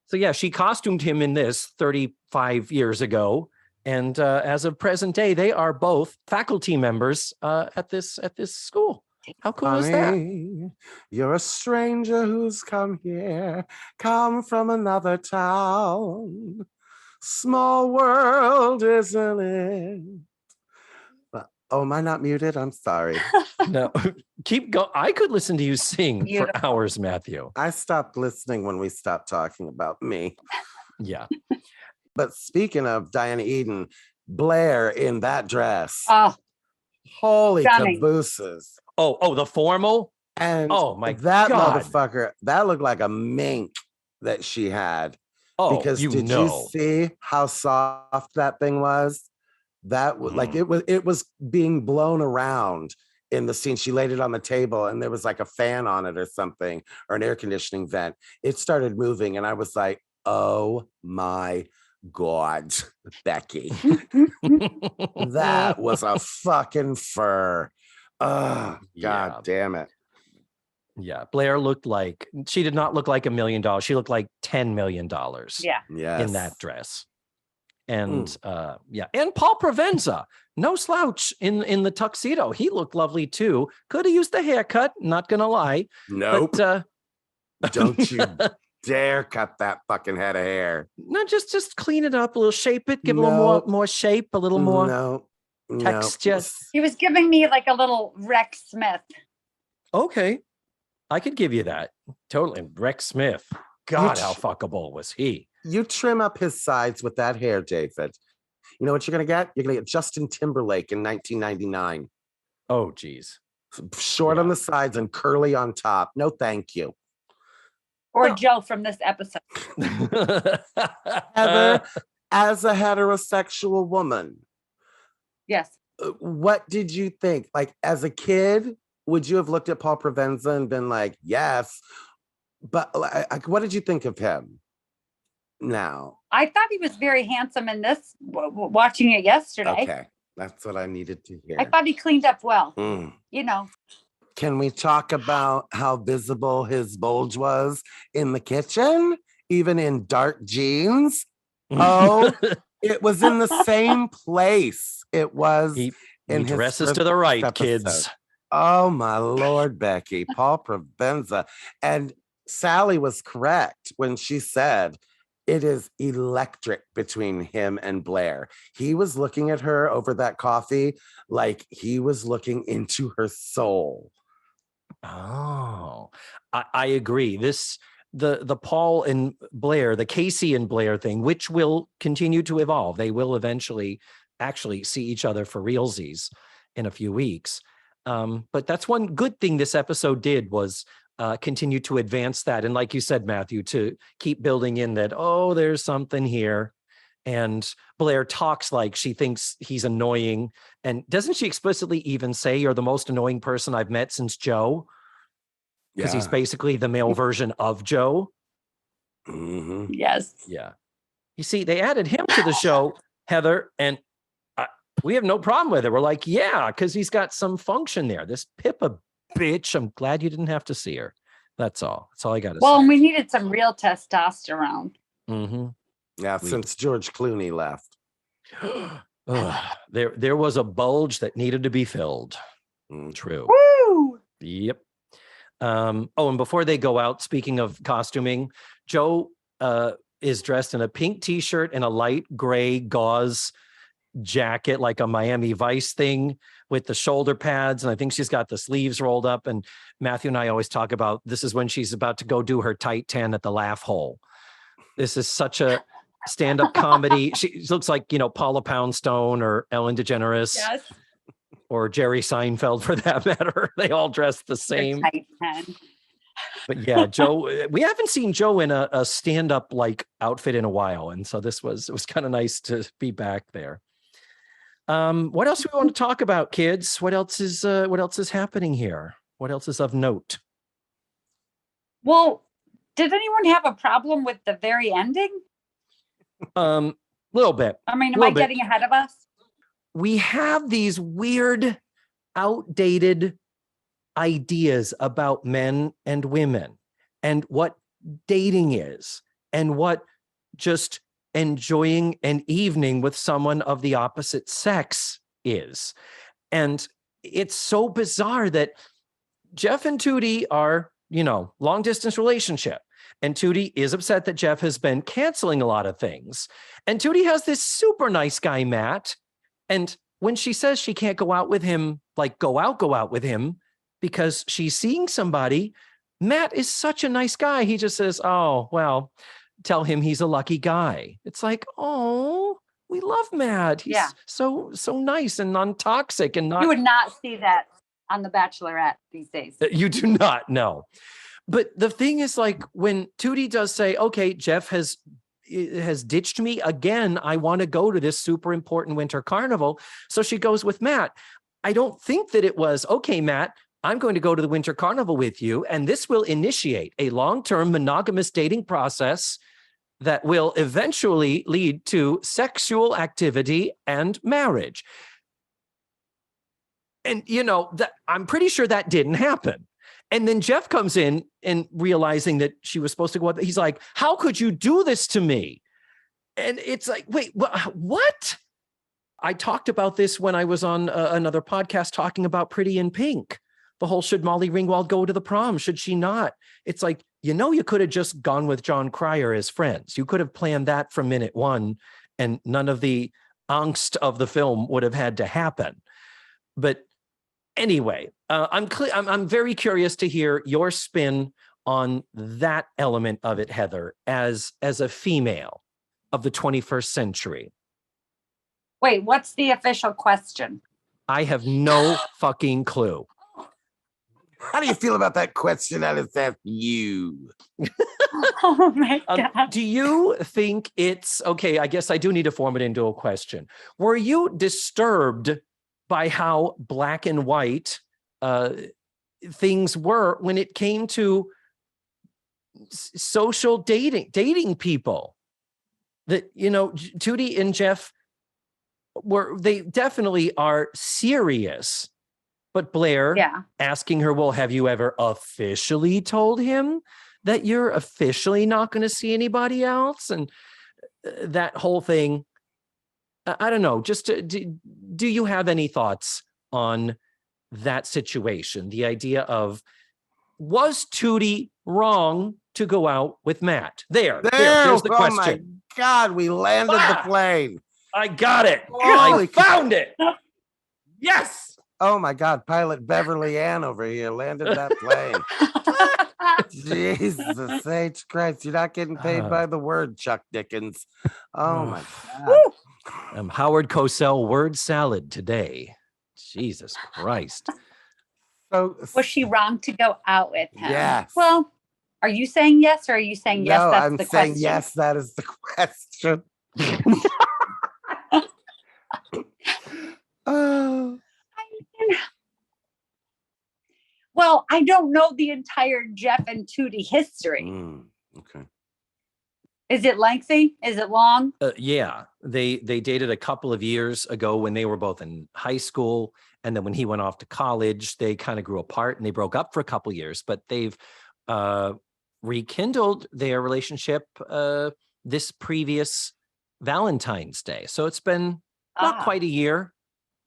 So yeah, she costumed him in this 35 years ago. And as of present day, they are both faculty members at this school. How cool is that? You're a stranger who's come here, come from another town. Small world, isn't it? Oh, am I not muted? I'm sorry. No, keep going. I could listen to you sing for hours, Matthew. I stopped listening when we stopped talking about me. Yeah. But speaking of Diana Eden, Blair in that dress. Oh, holy stunning. cabooses. Oh, the formal? And oh my that God. motherfucker, that looked like a mink that she had. Oh, Because did you see how soft that thing was? That like it was being blown around in the scene. She laid it on the table and there was like a fan on it or something, or an air conditioning vent. It started moving and I was like, oh my God, Becky. That was a fucking fur. Oh, God damn it. Yeah, Blair looked like, she did not look like $1 million. She looked like $10 million in that dress. And and Paul Provenza, no slouch in the tuxedo. He looked lovely too. Could have used the haircut, not gonna lie. Nope. But, don't you dare cut that fucking head of hair. No, just clean it up a little, shape it, give a little more shape, a little more texture. He was giving me like a little Rex Smith. Okay, I could give you that. Totally. Rex Smith. God, how fuckable was he? You trim up his sides with that hair, David. You know what you're going to get? You're going to get Justin Timberlake in 1999. Oh, geez. Short on the sides and curly on top. No, thank you. Or Joe from this episode. Heather, as a heterosexual woman. Yes. What did you think? Like, as a kid, would you have looked at Paul Provenza and been like, yes? But like, what did you think of him now? I thought he was very handsome in this, watching it yesterday. Okay, that's what I needed to hear. I thought he cleaned up well. You know. Can we talk about how visible his bulge was in the kitchen, even in dark jeans? Oh, it was in the same place. It was he in dresses to the right, episode. kids. Oh my Lord, Becky, Paul Provenza. And Sally was correct when she said it is electric between him and Blair. He was looking at her over that coffee like he was looking into her soul. Oh, I agree. The Paul and Blair, the Casey and Blair thing, which will continue to evolve. They will eventually actually see each other for realsies in a few weeks. But that's one good thing this episode did was continue to advance that. And like you said, Matthew, to keep building in that, oh, there's something here. And Blair talks like she thinks he's annoying. And doesn't she explicitly even say, you're the most annoying person I've met since Joe? Because he's basically the male version of Joe. Mm-hmm. Yes. Yeah. You see, they added him to the show, Heather, and we have no problem with it. We're like, yeah, because he's got some function there. This Pippa bitch, I'm glad you didn't have to see her. That's all. That's all I got to say. Well, and we needed some real testosterone. Mm-hmm. Yeah, since George Clooney left. There was a bulge that needed to be filled. True. Woo! Yep. And before they go out, speaking of costuming, Joe is dressed in a pink t-shirt and a light gray gauze jacket, like a Miami Vice thing with the shoulder pads. And I think she's got the sleeves rolled up. And Matthew and I always talk about this is when she's about to go do her tight 10 at the laugh hole. This is such a stand-up comedy. She looks like, Paula Poundstone or Ellen DeGeneres. Yes. Or Jerry Seinfeld for that matter. They all dress the same. But yeah, Joe, we haven't seen Joe in a stand-up like outfit in a while. And so it was kind of nice to be back there. What else do we want to talk about, kids? What else is happening here? What else is of note? Well, did anyone have a problem with the very ending? Little bit. I mean, am I getting ahead of us? We have these weird, outdated ideas about men and women and what dating is and what just enjoying an evening with someone of the opposite sex is. And it's so bizarre that Jeff and Tootie are, long distance relationship. And Tootie is upset that Jeff has been canceling a lot of things. And Tootie has this super nice guy, Matt. And when she says she can't go out with him, like go out with him because she's seeing somebody, Matt is such a nice guy. He just says, oh, well, tell him he's a lucky guy. It's like, oh, we love Matt. He's so nice and non-toxic and not. You would not see that on The Bachelorette these days. You do not, no. But the thing is, like, when Tootie does say, okay, Jeff has has ditched me again. I want to go to this super important winter carnival. So she goes with Matt. I don't think that it was, okay, Matt, I'm going to go to the winter carnival with you, and this will initiate a long-term monogamous dating process that will eventually lead to sexual activity and marriage. And, that I'm pretty sure that didn't happen. And then Jeff comes in and realizing that she was supposed to go out. He's like, how could you do this to me? And it's like, wait, what? I talked about this when I was on another podcast talking about Pretty in Pink. The whole, should Molly Ringwald go to the prom? Should she not? It's like, you could have just gone with John Cryer as friends. You could have planned that from minute one, and none of the angst of the film would have had to happen. But anyway, I'm very curious to hear your spin on that element of it, Heather, as a female of the 21st century. Wait, what's the official question? I have no fucking clue. How do you feel about that question that is asked you? Oh my God. Do you think it's okay? I guess I do need to form it into a question. Were you disturbed by how black and white things were when it came to social dating people? That, Tootie and Jeff they definitely are serious. But Blair asking her, well, have you ever officially told him that you're officially not going to see anybody else? And that whole thing, I don't know. Just do you have any thoughts on that situation? The idea of, was Tootie wrong to go out with Matt? There's the question. Oh my God, we landed the plane. I got it. Holy I found it. Yes. Oh my God, Pilot Beverly Ann over here landed that plane. Jesus H. Christ, you're not getting paid by the word, Chuck Dickens. Oh my God. I'm Howard Cosell word salad today. Jesus Christ. So Was she wrong to go out with him? Yes. Well, are you saying yes, or are you saying yes? No, That's I'm the saying question. yes, that is the question. Oh. Well, I don't know the entire Jeff and Tootie history. Okay. Is it lengthy? Is it long? Yeah, they dated a couple of years ago when they were both in high school, and then when he went off to college, they kind of grew apart and they broke up for a couple of years. But they've rekindled their relationship this previous Valentine's Day, so it's been not quite a year.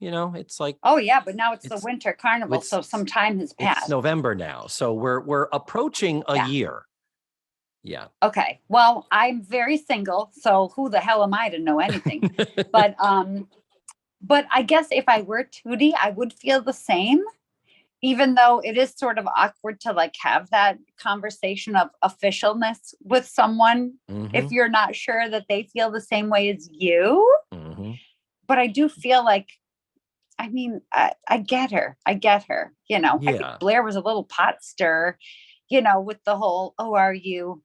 It's like, oh yeah, but now it's the winter carnival, so some time has passed. It's November now, so we're approaching a year. Yeah. Okay. Well, I'm very single, so who the hell am I to know anything? But I guess if I were Tootie, I would feel the same, even though it is sort of awkward to like have that conversation of officialness with someone if you're not sure that they feel the same way as you. But I do feel like, I mean, I get her. I think Blair was a little pot stir, with the whole, oh, are you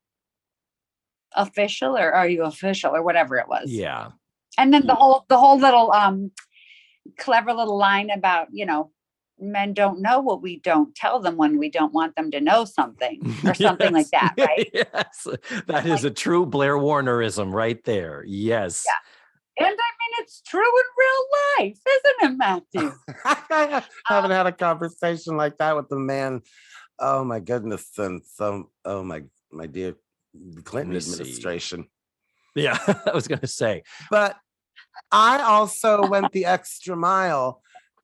official or whatever it was. Yeah. And then the whole little clever little line about, men don't know what we don't tell them when we don't want them to know something or something like that, right? Yes. That is a true Blair Warnerism right there. Yes. Yeah. And I mean, it's true in real life, isn't it, Matthew? I haven't had a conversation like that with the man. Oh my goodness. And so, oh my dear Clinton administration. Yeah, I was going to say. But I also went the extra mile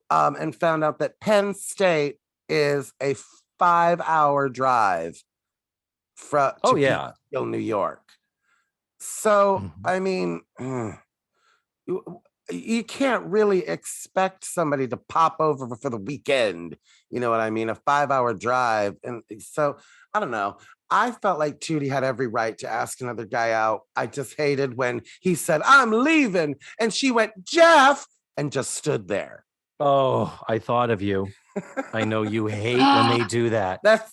and found out that Penn State is a 5-hour drive from New York. So, I mean, you can't really expect somebody to pop over for the weekend. You know what I mean? A 5-hour drive. And so, I don't know. I felt like Tootie had every right to ask another guy out. I just hated when he said, I'm leaving. And she went, Jeff, and just stood there. Oh, I thought of you. I know you hate when they do that. That's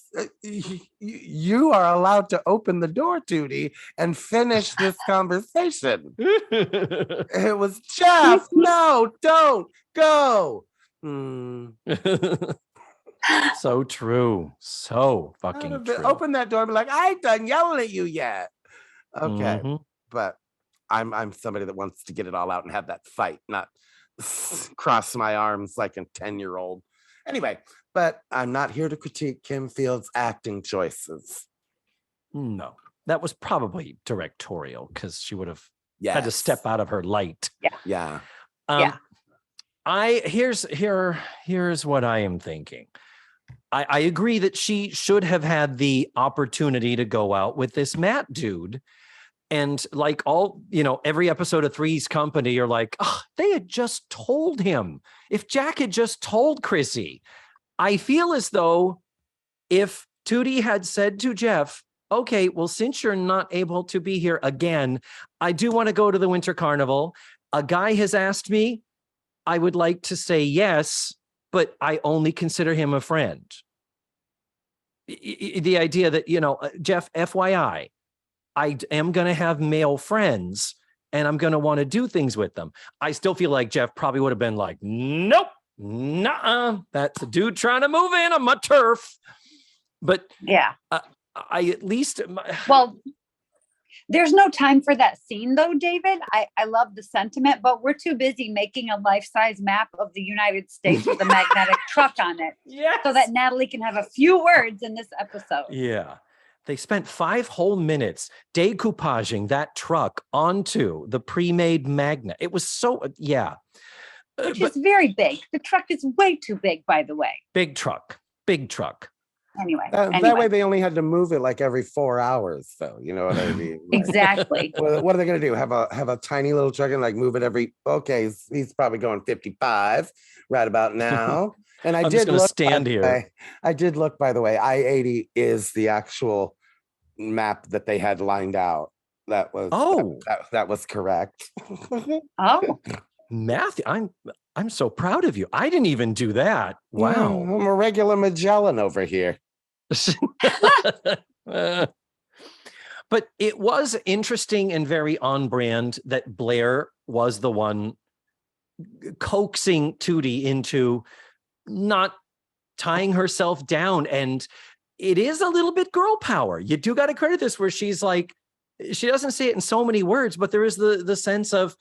you are allowed to open the door, Tootie, and finish this conversation. It was Jeff. No, don't go. So true. So fucking true. Open that door and be like, I ain't done yelling at you yet. Okay. Mhm. But I'm somebody that wants to get it all out and have that fight, not cross my arms like a 10-year-old. Anyway, but I'm not here to critique Kim Field's acting choices. No, that was probably directorial because she would have Yes. had to step out of her light. Yeah. Here's what I am thinking. I agree that she should have had the opportunity to go out with this Matt dude. And like every episode of Three's Company, you're like, oh, they had just told him. If Jack had just told Chrissy, I feel as though if Tootie had said to Jeff, okay, well, since you're not able to be here again, I do want to go to the Winter Carnival. A guy has asked me, I would like to say yes, but I only consider him a friend. The idea that, Jeff, FYI, I am going to have male friends and I'm going to want to do things with them. I still feel like Jeff probably would have been like, nope, nuh-uh. That's a dude trying to move in on my turf. But yeah, I at least... Well, there's no time for that scene though, David. I love the sentiment, but we're too busy making a life-size map of the United States with a magnetic truck on it. Yes. So that Natalie can have a few words in this episode. Yeah. They spent 5 whole minutes decoupaging that truck onto the pre-made magnet. It was so, yeah. Which is very big. The truck is way too big, by the way. Big truck. Anyway. That way they only had to move it like every 4 hours, though. You know what I mean? Exactly. What are they going to do? Have a tiny little truck and like move it every? Okay, he's probably going 55 right about now. And I'm just going to stand here. I did look, by the way. I-80 is the actual map that they had lined out. That was that was correct. Oh, Matthew, I'm so proud of you. I didn't even do that. Wow. I'm a regular Magellan over here. But it was interesting and very on brand that Blair was the one coaxing Tootie into not tying herself down. And it is a little bit girl power. You do got to credit this where she's like, she doesn't say it in so many words, but there is the sense of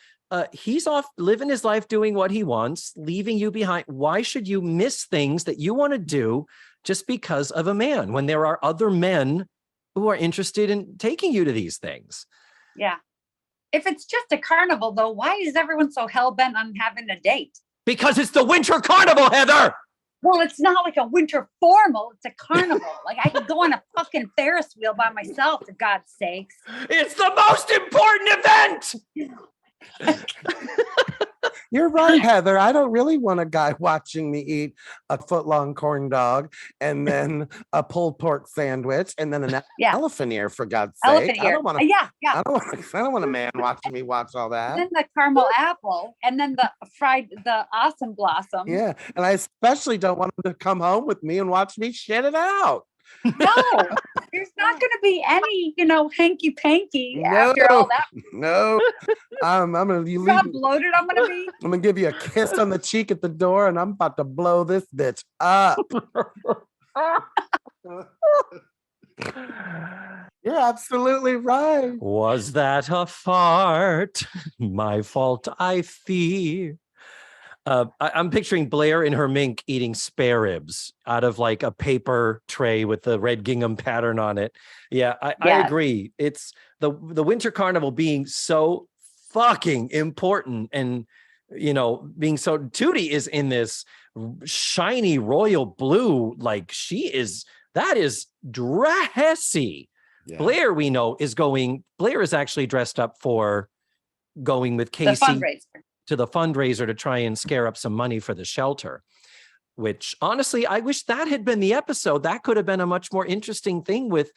he's off living his life, doing what he wants, leaving you behind. Why should you miss things that you want to do just because of a man when there are other men who are interested in taking you to these things? Yeah. If it's just a carnival, though, why is everyone so hell-bent on having a date? Because it's the Winter Carnival, Heather. Well, it's not like a winter formal. It's a carnival. Like I could go on a fucking Ferris wheel by myself, for God's sakes. It's the most important event. You're right, Heather. I don't really want a guy watching me eat a foot-long corn dog and then a pulled pork sandwich and then an elephant ear, for God's sake. I don't want I don't want a man watching me watch all that. And then the caramel apple and then the awesome blossom. Yeah, and I especially don't want him to come home with me and watch me shit it out. No, there's not going to be any, hanky panky after all that. No, I'm gonna. You how bloated I'm going to be. I'm gonna give you a kiss on the cheek at the door, and I'm about to blow this bitch up. You're absolutely right. Was that a fart? My fault, I fear. I'm picturing Blair in her mink eating spare ribs out of like a paper tray with the red gingham pattern on it. Yeah, I agree. It's the Winter Carnival being so fucking important and, being so... Tootie is in this shiny royal blue. Like that is dressy. Yeah. Blair, we know, Blair is actually dressed up for going with Casey. The fundraiser. To the fundraiser to try and scare up some money for the shelter, which honestly, I wish that had been the episode. That could have been a much more interesting thing with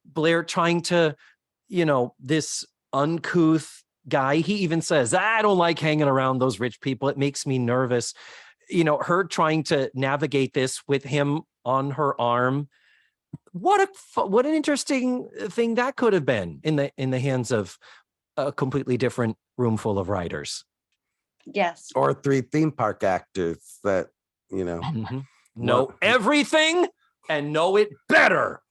Blair trying to, this uncouth guy. He even says, I don't like hanging around those rich people. It makes me nervous. her trying to navigate this with him on her arm. What an interesting thing that could have been in the hands of a completely different room full of writers. Yes. Or 3 theme park actors that, know everything and know it better.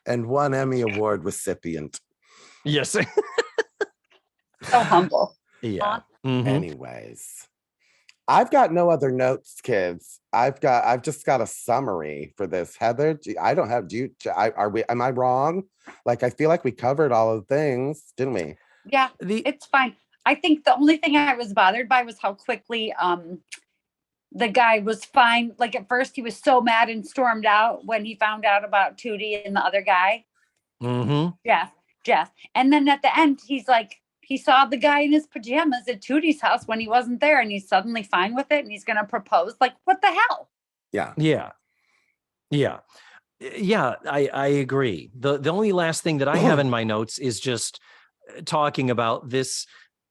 And 1 Emmy Award recipient. Yes. So humble. Yeah. Anyways, I've got no other notes, kids. I've just got a summary for this. Heather, am I wrong? Like, I feel like we covered all of the things, didn't we? Yeah, it's fine. I think the only thing I was bothered by was how quickly the guy was fine. Like, at first he was so mad and stormed out when he found out about Tootie and the other guy. Jeff. And then at the end, he's like, he saw the guy in his pajamas at Tootie's house when he wasn't there, and he's suddenly fine with it, and he's going to propose. Like, what the hell? Yeah. I agree. The only last thing that I have in my notes is just talking about this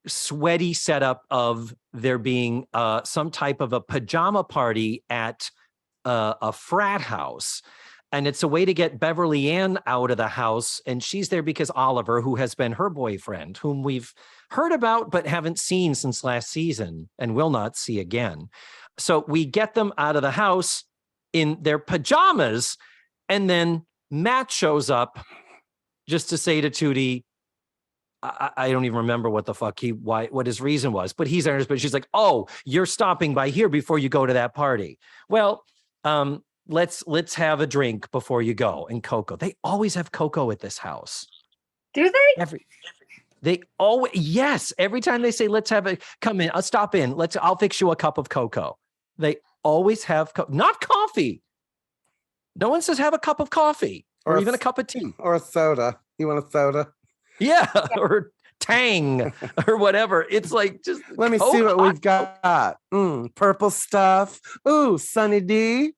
sweaty setup of there being some type of a pajama party at a frat house. And it's a way to get Beverly Ann out of the house. And she's there because Oliver, who has been her boyfriend, whom we've heard about but haven't seen since last season and will not see again. So we get them out of the house in their pajamas. And then Matt shows up just to say to Tootie, I don't even remember what the fuck what his reason was, but he's there. But she's like, "Oh, you're stopping by here before you go to that party. Well, let's have a drink before you go." And cocoa. They always have cocoa at this house. Do they? They always, yes. Every time they say, "Let's come in, I'll stop in. I'll fix you a cup of cocoa." They always have not coffee. No one says have a cup of coffee or even a cup of tea or a soda. You want a soda? Yeah, or Tang or whatever. It's like, just let me see what we've got. Purple stuff. Ooh, Sunny D.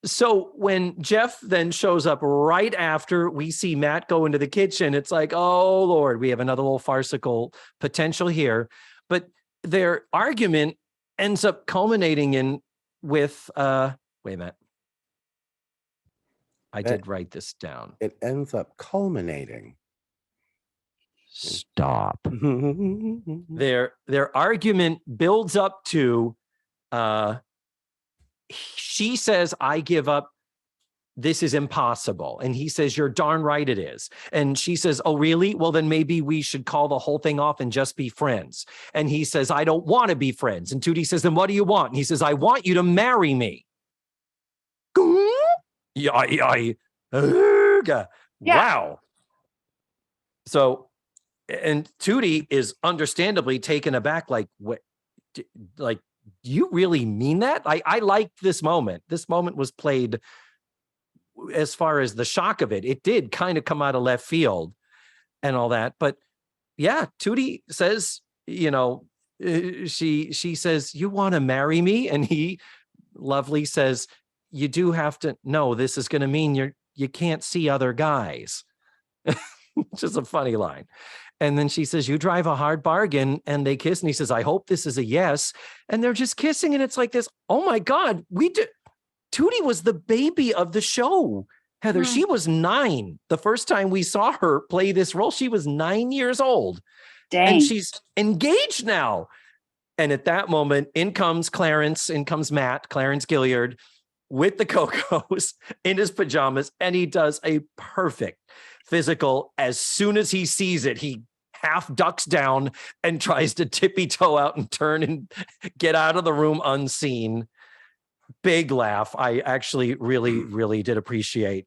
So when Jeff then shows up right after we see Matt go into the kitchen, it's like, oh Lord, we have another little farcical potential here. But their argument ends up culminating with wait a minute. I did write this down. It ends up culminating. Stop. Their argument builds up to she says, "I give up. This is impossible." And he says, "You're darn right it is." And she says, "Oh, really? Well, then maybe we should call the whole thing off and just be friends." And he says, "I don't want to be friends." And Tootie says, "Then what do you want?" And he says, "I want you to marry me." Yeah. Wow. So, and Tootie is understandably taken aback, like, what, like, you really mean that? I liked this moment. This moment was played, as far as the shock of it, it did kind of come out of left field and all that. But yeah, Tootie says, she says, "You want to marry me?" And he lovely says, "You do have to know this is going to mean you can't see other guys." Which is a funny line. And then she says, "You drive a hard bargain," and they kiss. And he says, "I hope this is a yes." And they're just kissing. And it's like this, oh my God, Tootie was the baby of the show. Heather, she was 9. The first time we saw her play this role, she was 9 years old. Dang. And she's engaged now. And at that moment, in comes Clarence, Matt, Clarence Gilliard, with the cocos in his pajamas. And he does a perfect physical. As soon as he sees it, he half ducks down and tries to tippy toe out and turn and get out of the room unseen. Big laugh. I actually really, really did appreciate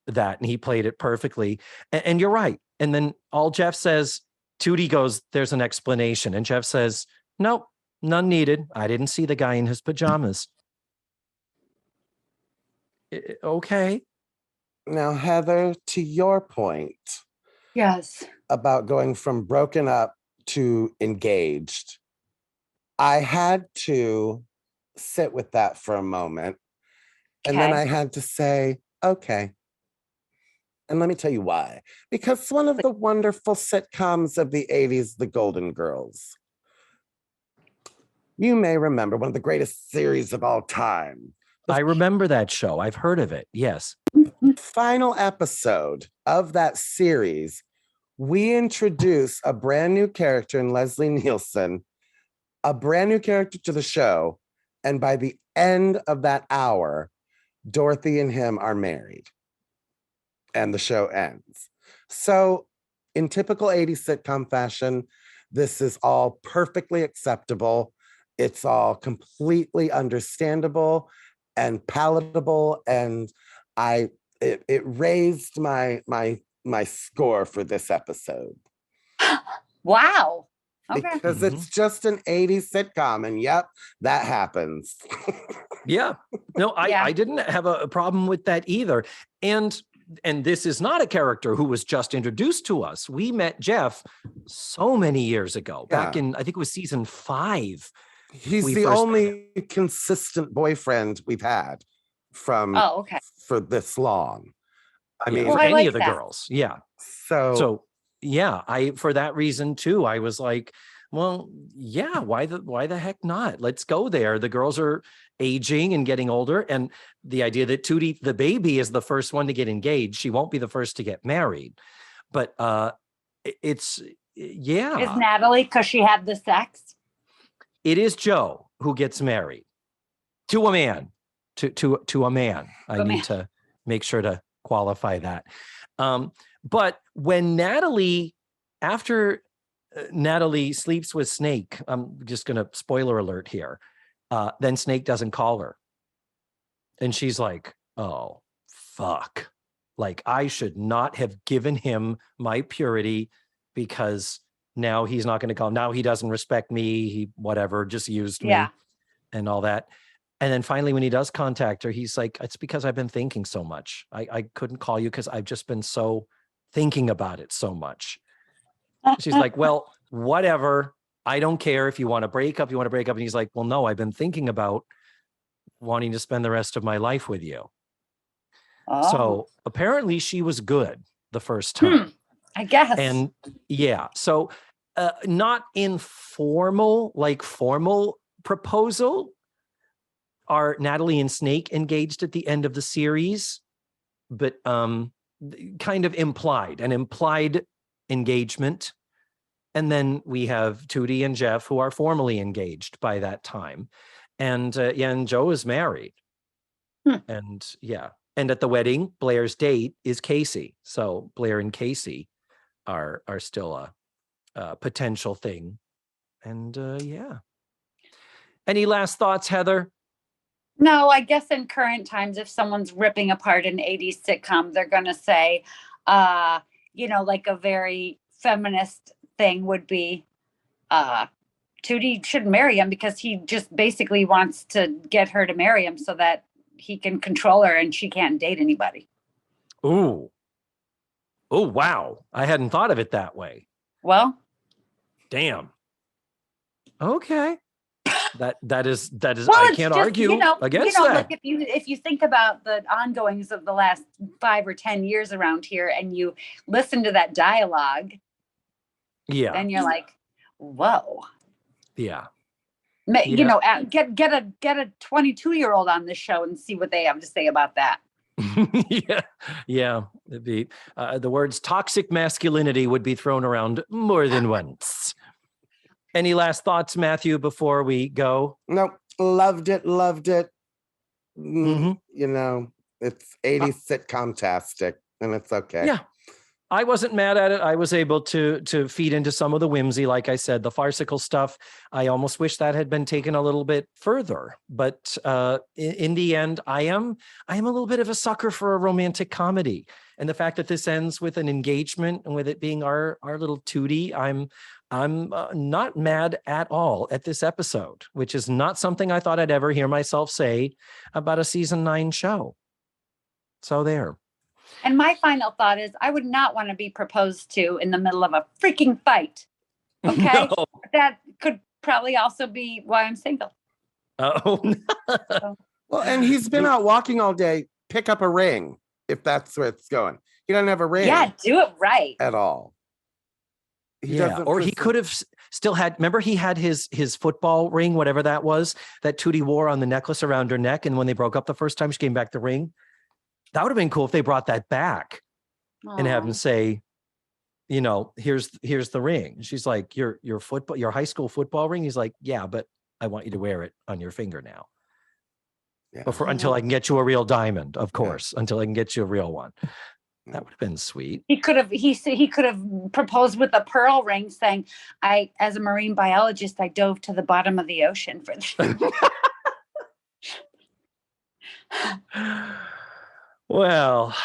that. And he played it perfectly. And you're right. And then all Jeff says, Tootie goes, "There's an explanation." And Jeff says, "Nope, none needed. I didn't see the guy in his pajamas." Okay. Now, Heather, to your point. Yes. About going from broken up to engaged, I had to sit with that for a moment. And then I had to say, okay. And let me tell you why. Because one of the wonderful sitcoms of the 80s, The Golden Girls, You may remember one of the greatest series of all time. I remember that show. I've heard of it. Yes. Final episode of that series, we introduce a brand new character in Leslie Nielsen, a brand new character to the show. And by the end of that hour, Dorothy and him are married. And the show ends. So, in typical 80s sitcom fashion, this is all perfectly acceptable. It's all completely understandable and palatable. And it raised my score for this episode. Wow. Okay. Because it's just an 80s sitcom, and yep, that happens. Yeah. No, I didn't have a problem with that either. And this is not a character who was just introduced to us. We met Jeff so many years ago, back in, I think it was season 5. He's the only consistent boyfriend we've had for this long. I mean, for any of the girls. Yeah. So yeah, for that reason too, I was like, well, yeah, why the heck not? Let's go there. The girls are aging and getting older. And the idea that Tootie, the baby, is the first one to get engaged. She won't be the first to get married. But it's, yeah. Is Natalie, because she had the sex? It is Joe who gets married to a man, to a man. I need to make sure to qualify that. But when after Natalie sleeps with Snake, I'm just going to spoiler alert here. Then Snake doesn't call her. And she's like, oh, fuck. Like, I should not have given him my purity because now he's not going to call. Now he doesn't respect me. He, whatever, just used me and all that. And then finally, when he does contact her, he's like, it's because I've been thinking so much. I couldn't call you because I've just been so thinking about it so much. She's like, well, whatever. I don't care if you want to break up, And he's like, well, no, I've been thinking about wanting to spend the rest of my life with you. Oh. So apparently she was good the first time. I guess. And yeah, so not informal, like formal proposal. Are Natalie and Snake engaged at the end of the series? But kind of implied, an implied engagement. And then we have Tootie and Jeff, who are formally engaged by that time. And and Joe is married. And and at the wedding, Blair's date is Casey. So Blair and Casey are still a potential thing. And Any last thoughts, Heather? No, I guess in current times, if someone's ripping apart an 80s sitcom, they're going to say, like a very feminist thing would be, Tootie shouldn't marry him because he just basically wants to get her to marry him so that he can control her and she can't date anybody. Ooh. Oh, wow. I hadn't thought of it that way. Well. Damn. Okay. That is well, I can't argue against that. Like if you think about the ongoings of the last 5 or 10 years around here and you listen to that dialogue, then you're like, whoa. Yeah. Get a 22-year-old on this show and see what they have to say about that. The words toxic masculinity would be thrown around more than once. Any last thoughts, Matthew, before we go? Nope. Loved it. Mm-hmm. It's 80s sitcom-tastic, and it's okay. Yeah. I wasn't mad at it. I was able to feed into some of the whimsy, like I said, the farcical stuff. I almost wish that had been taken a little bit further. But in the end, I am a little bit of a sucker for a romantic comedy. And the fact that this ends with an engagement and with it being our little Tootie, I'm not mad at all at this episode, which is not something I thought I'd ever hear myself say about a season 9 show. So there. And my final thought is I would not want to be proposed to in the middle of a freaking fight. Okay. No. That could probably also be why I'm single. Oh, so. Well, and he's been out walking all day. Pick up a ring if that's where it's going. He doesn't have a ring. Yeah, do it right. At all. Or he could have still had, remember he had his football ring, whatever that was, that Tootie wore on the necklace around her neck. And when they broke up the first time, she came back the ring. That would have been cool if they brought that back and have him say, you know, here's the ring. She's like, your high school football ring. He's like, yeah, but I want you to wear it on your finger now. Yeah. Until I can get you a real diamond, of course, until I can get you a real one. That would have been sweet. He could have proposed with a pearl ring saying, as a marine biologist, I dove to the bottom of the ocean for this. Well,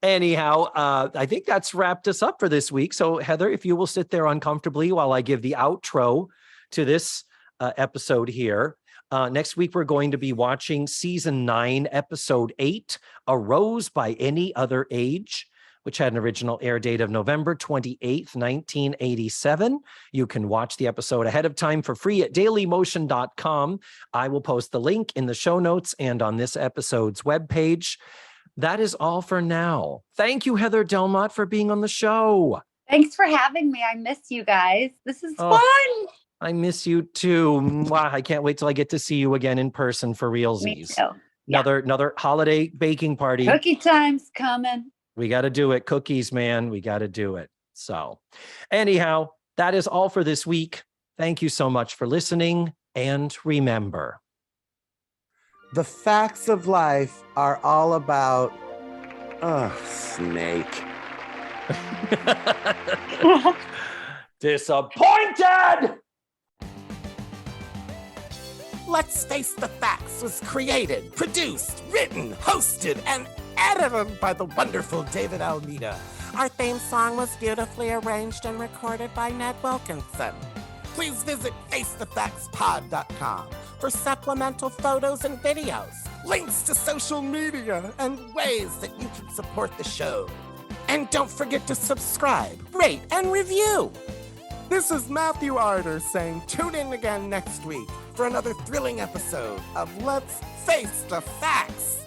anyhow, I think that's wrapped us up for this week. So Heather, if you will sit there uncomfortably while I give the outro to this episode here. Next week, we're going to be watching season 9, episode 8, A Rose by Any Other Age, which had an original air date of November 28th, 1987. You can watch the episode ahead of time for free at dailymotion.com. I will post the link in the show notes and on this episode's webpage. That is all for now. Thank you, Heather Delmotte, for being on the show. Thanks for having me. I miss you guys. This is fun. I miss you too. Mwah. I can't wait till I get to see you again in person for realsies. Me too. Another holiday baking party. Cookie time's coming. We got to do it. Cookies, man. We got to do it. So anyhow, that is all for this week. Thank you so much for listening. And remember, the facts of life are all about, snake. Disappointed! Let's Face the Facts was created, produced, written, hosted, and edited by the wonderful David Almeida. Our theme song was beautifully arranged and recorded by Ned Wilkinson. Please visit FaceTheFactsPod.com for supplemental photos and videos, links to social media, and ways that you can support the show. And don't forget to subscribe, rate, and review. This is Matthew Arder saying tune in again next week for another thrilling episode of Let's Face the Facts.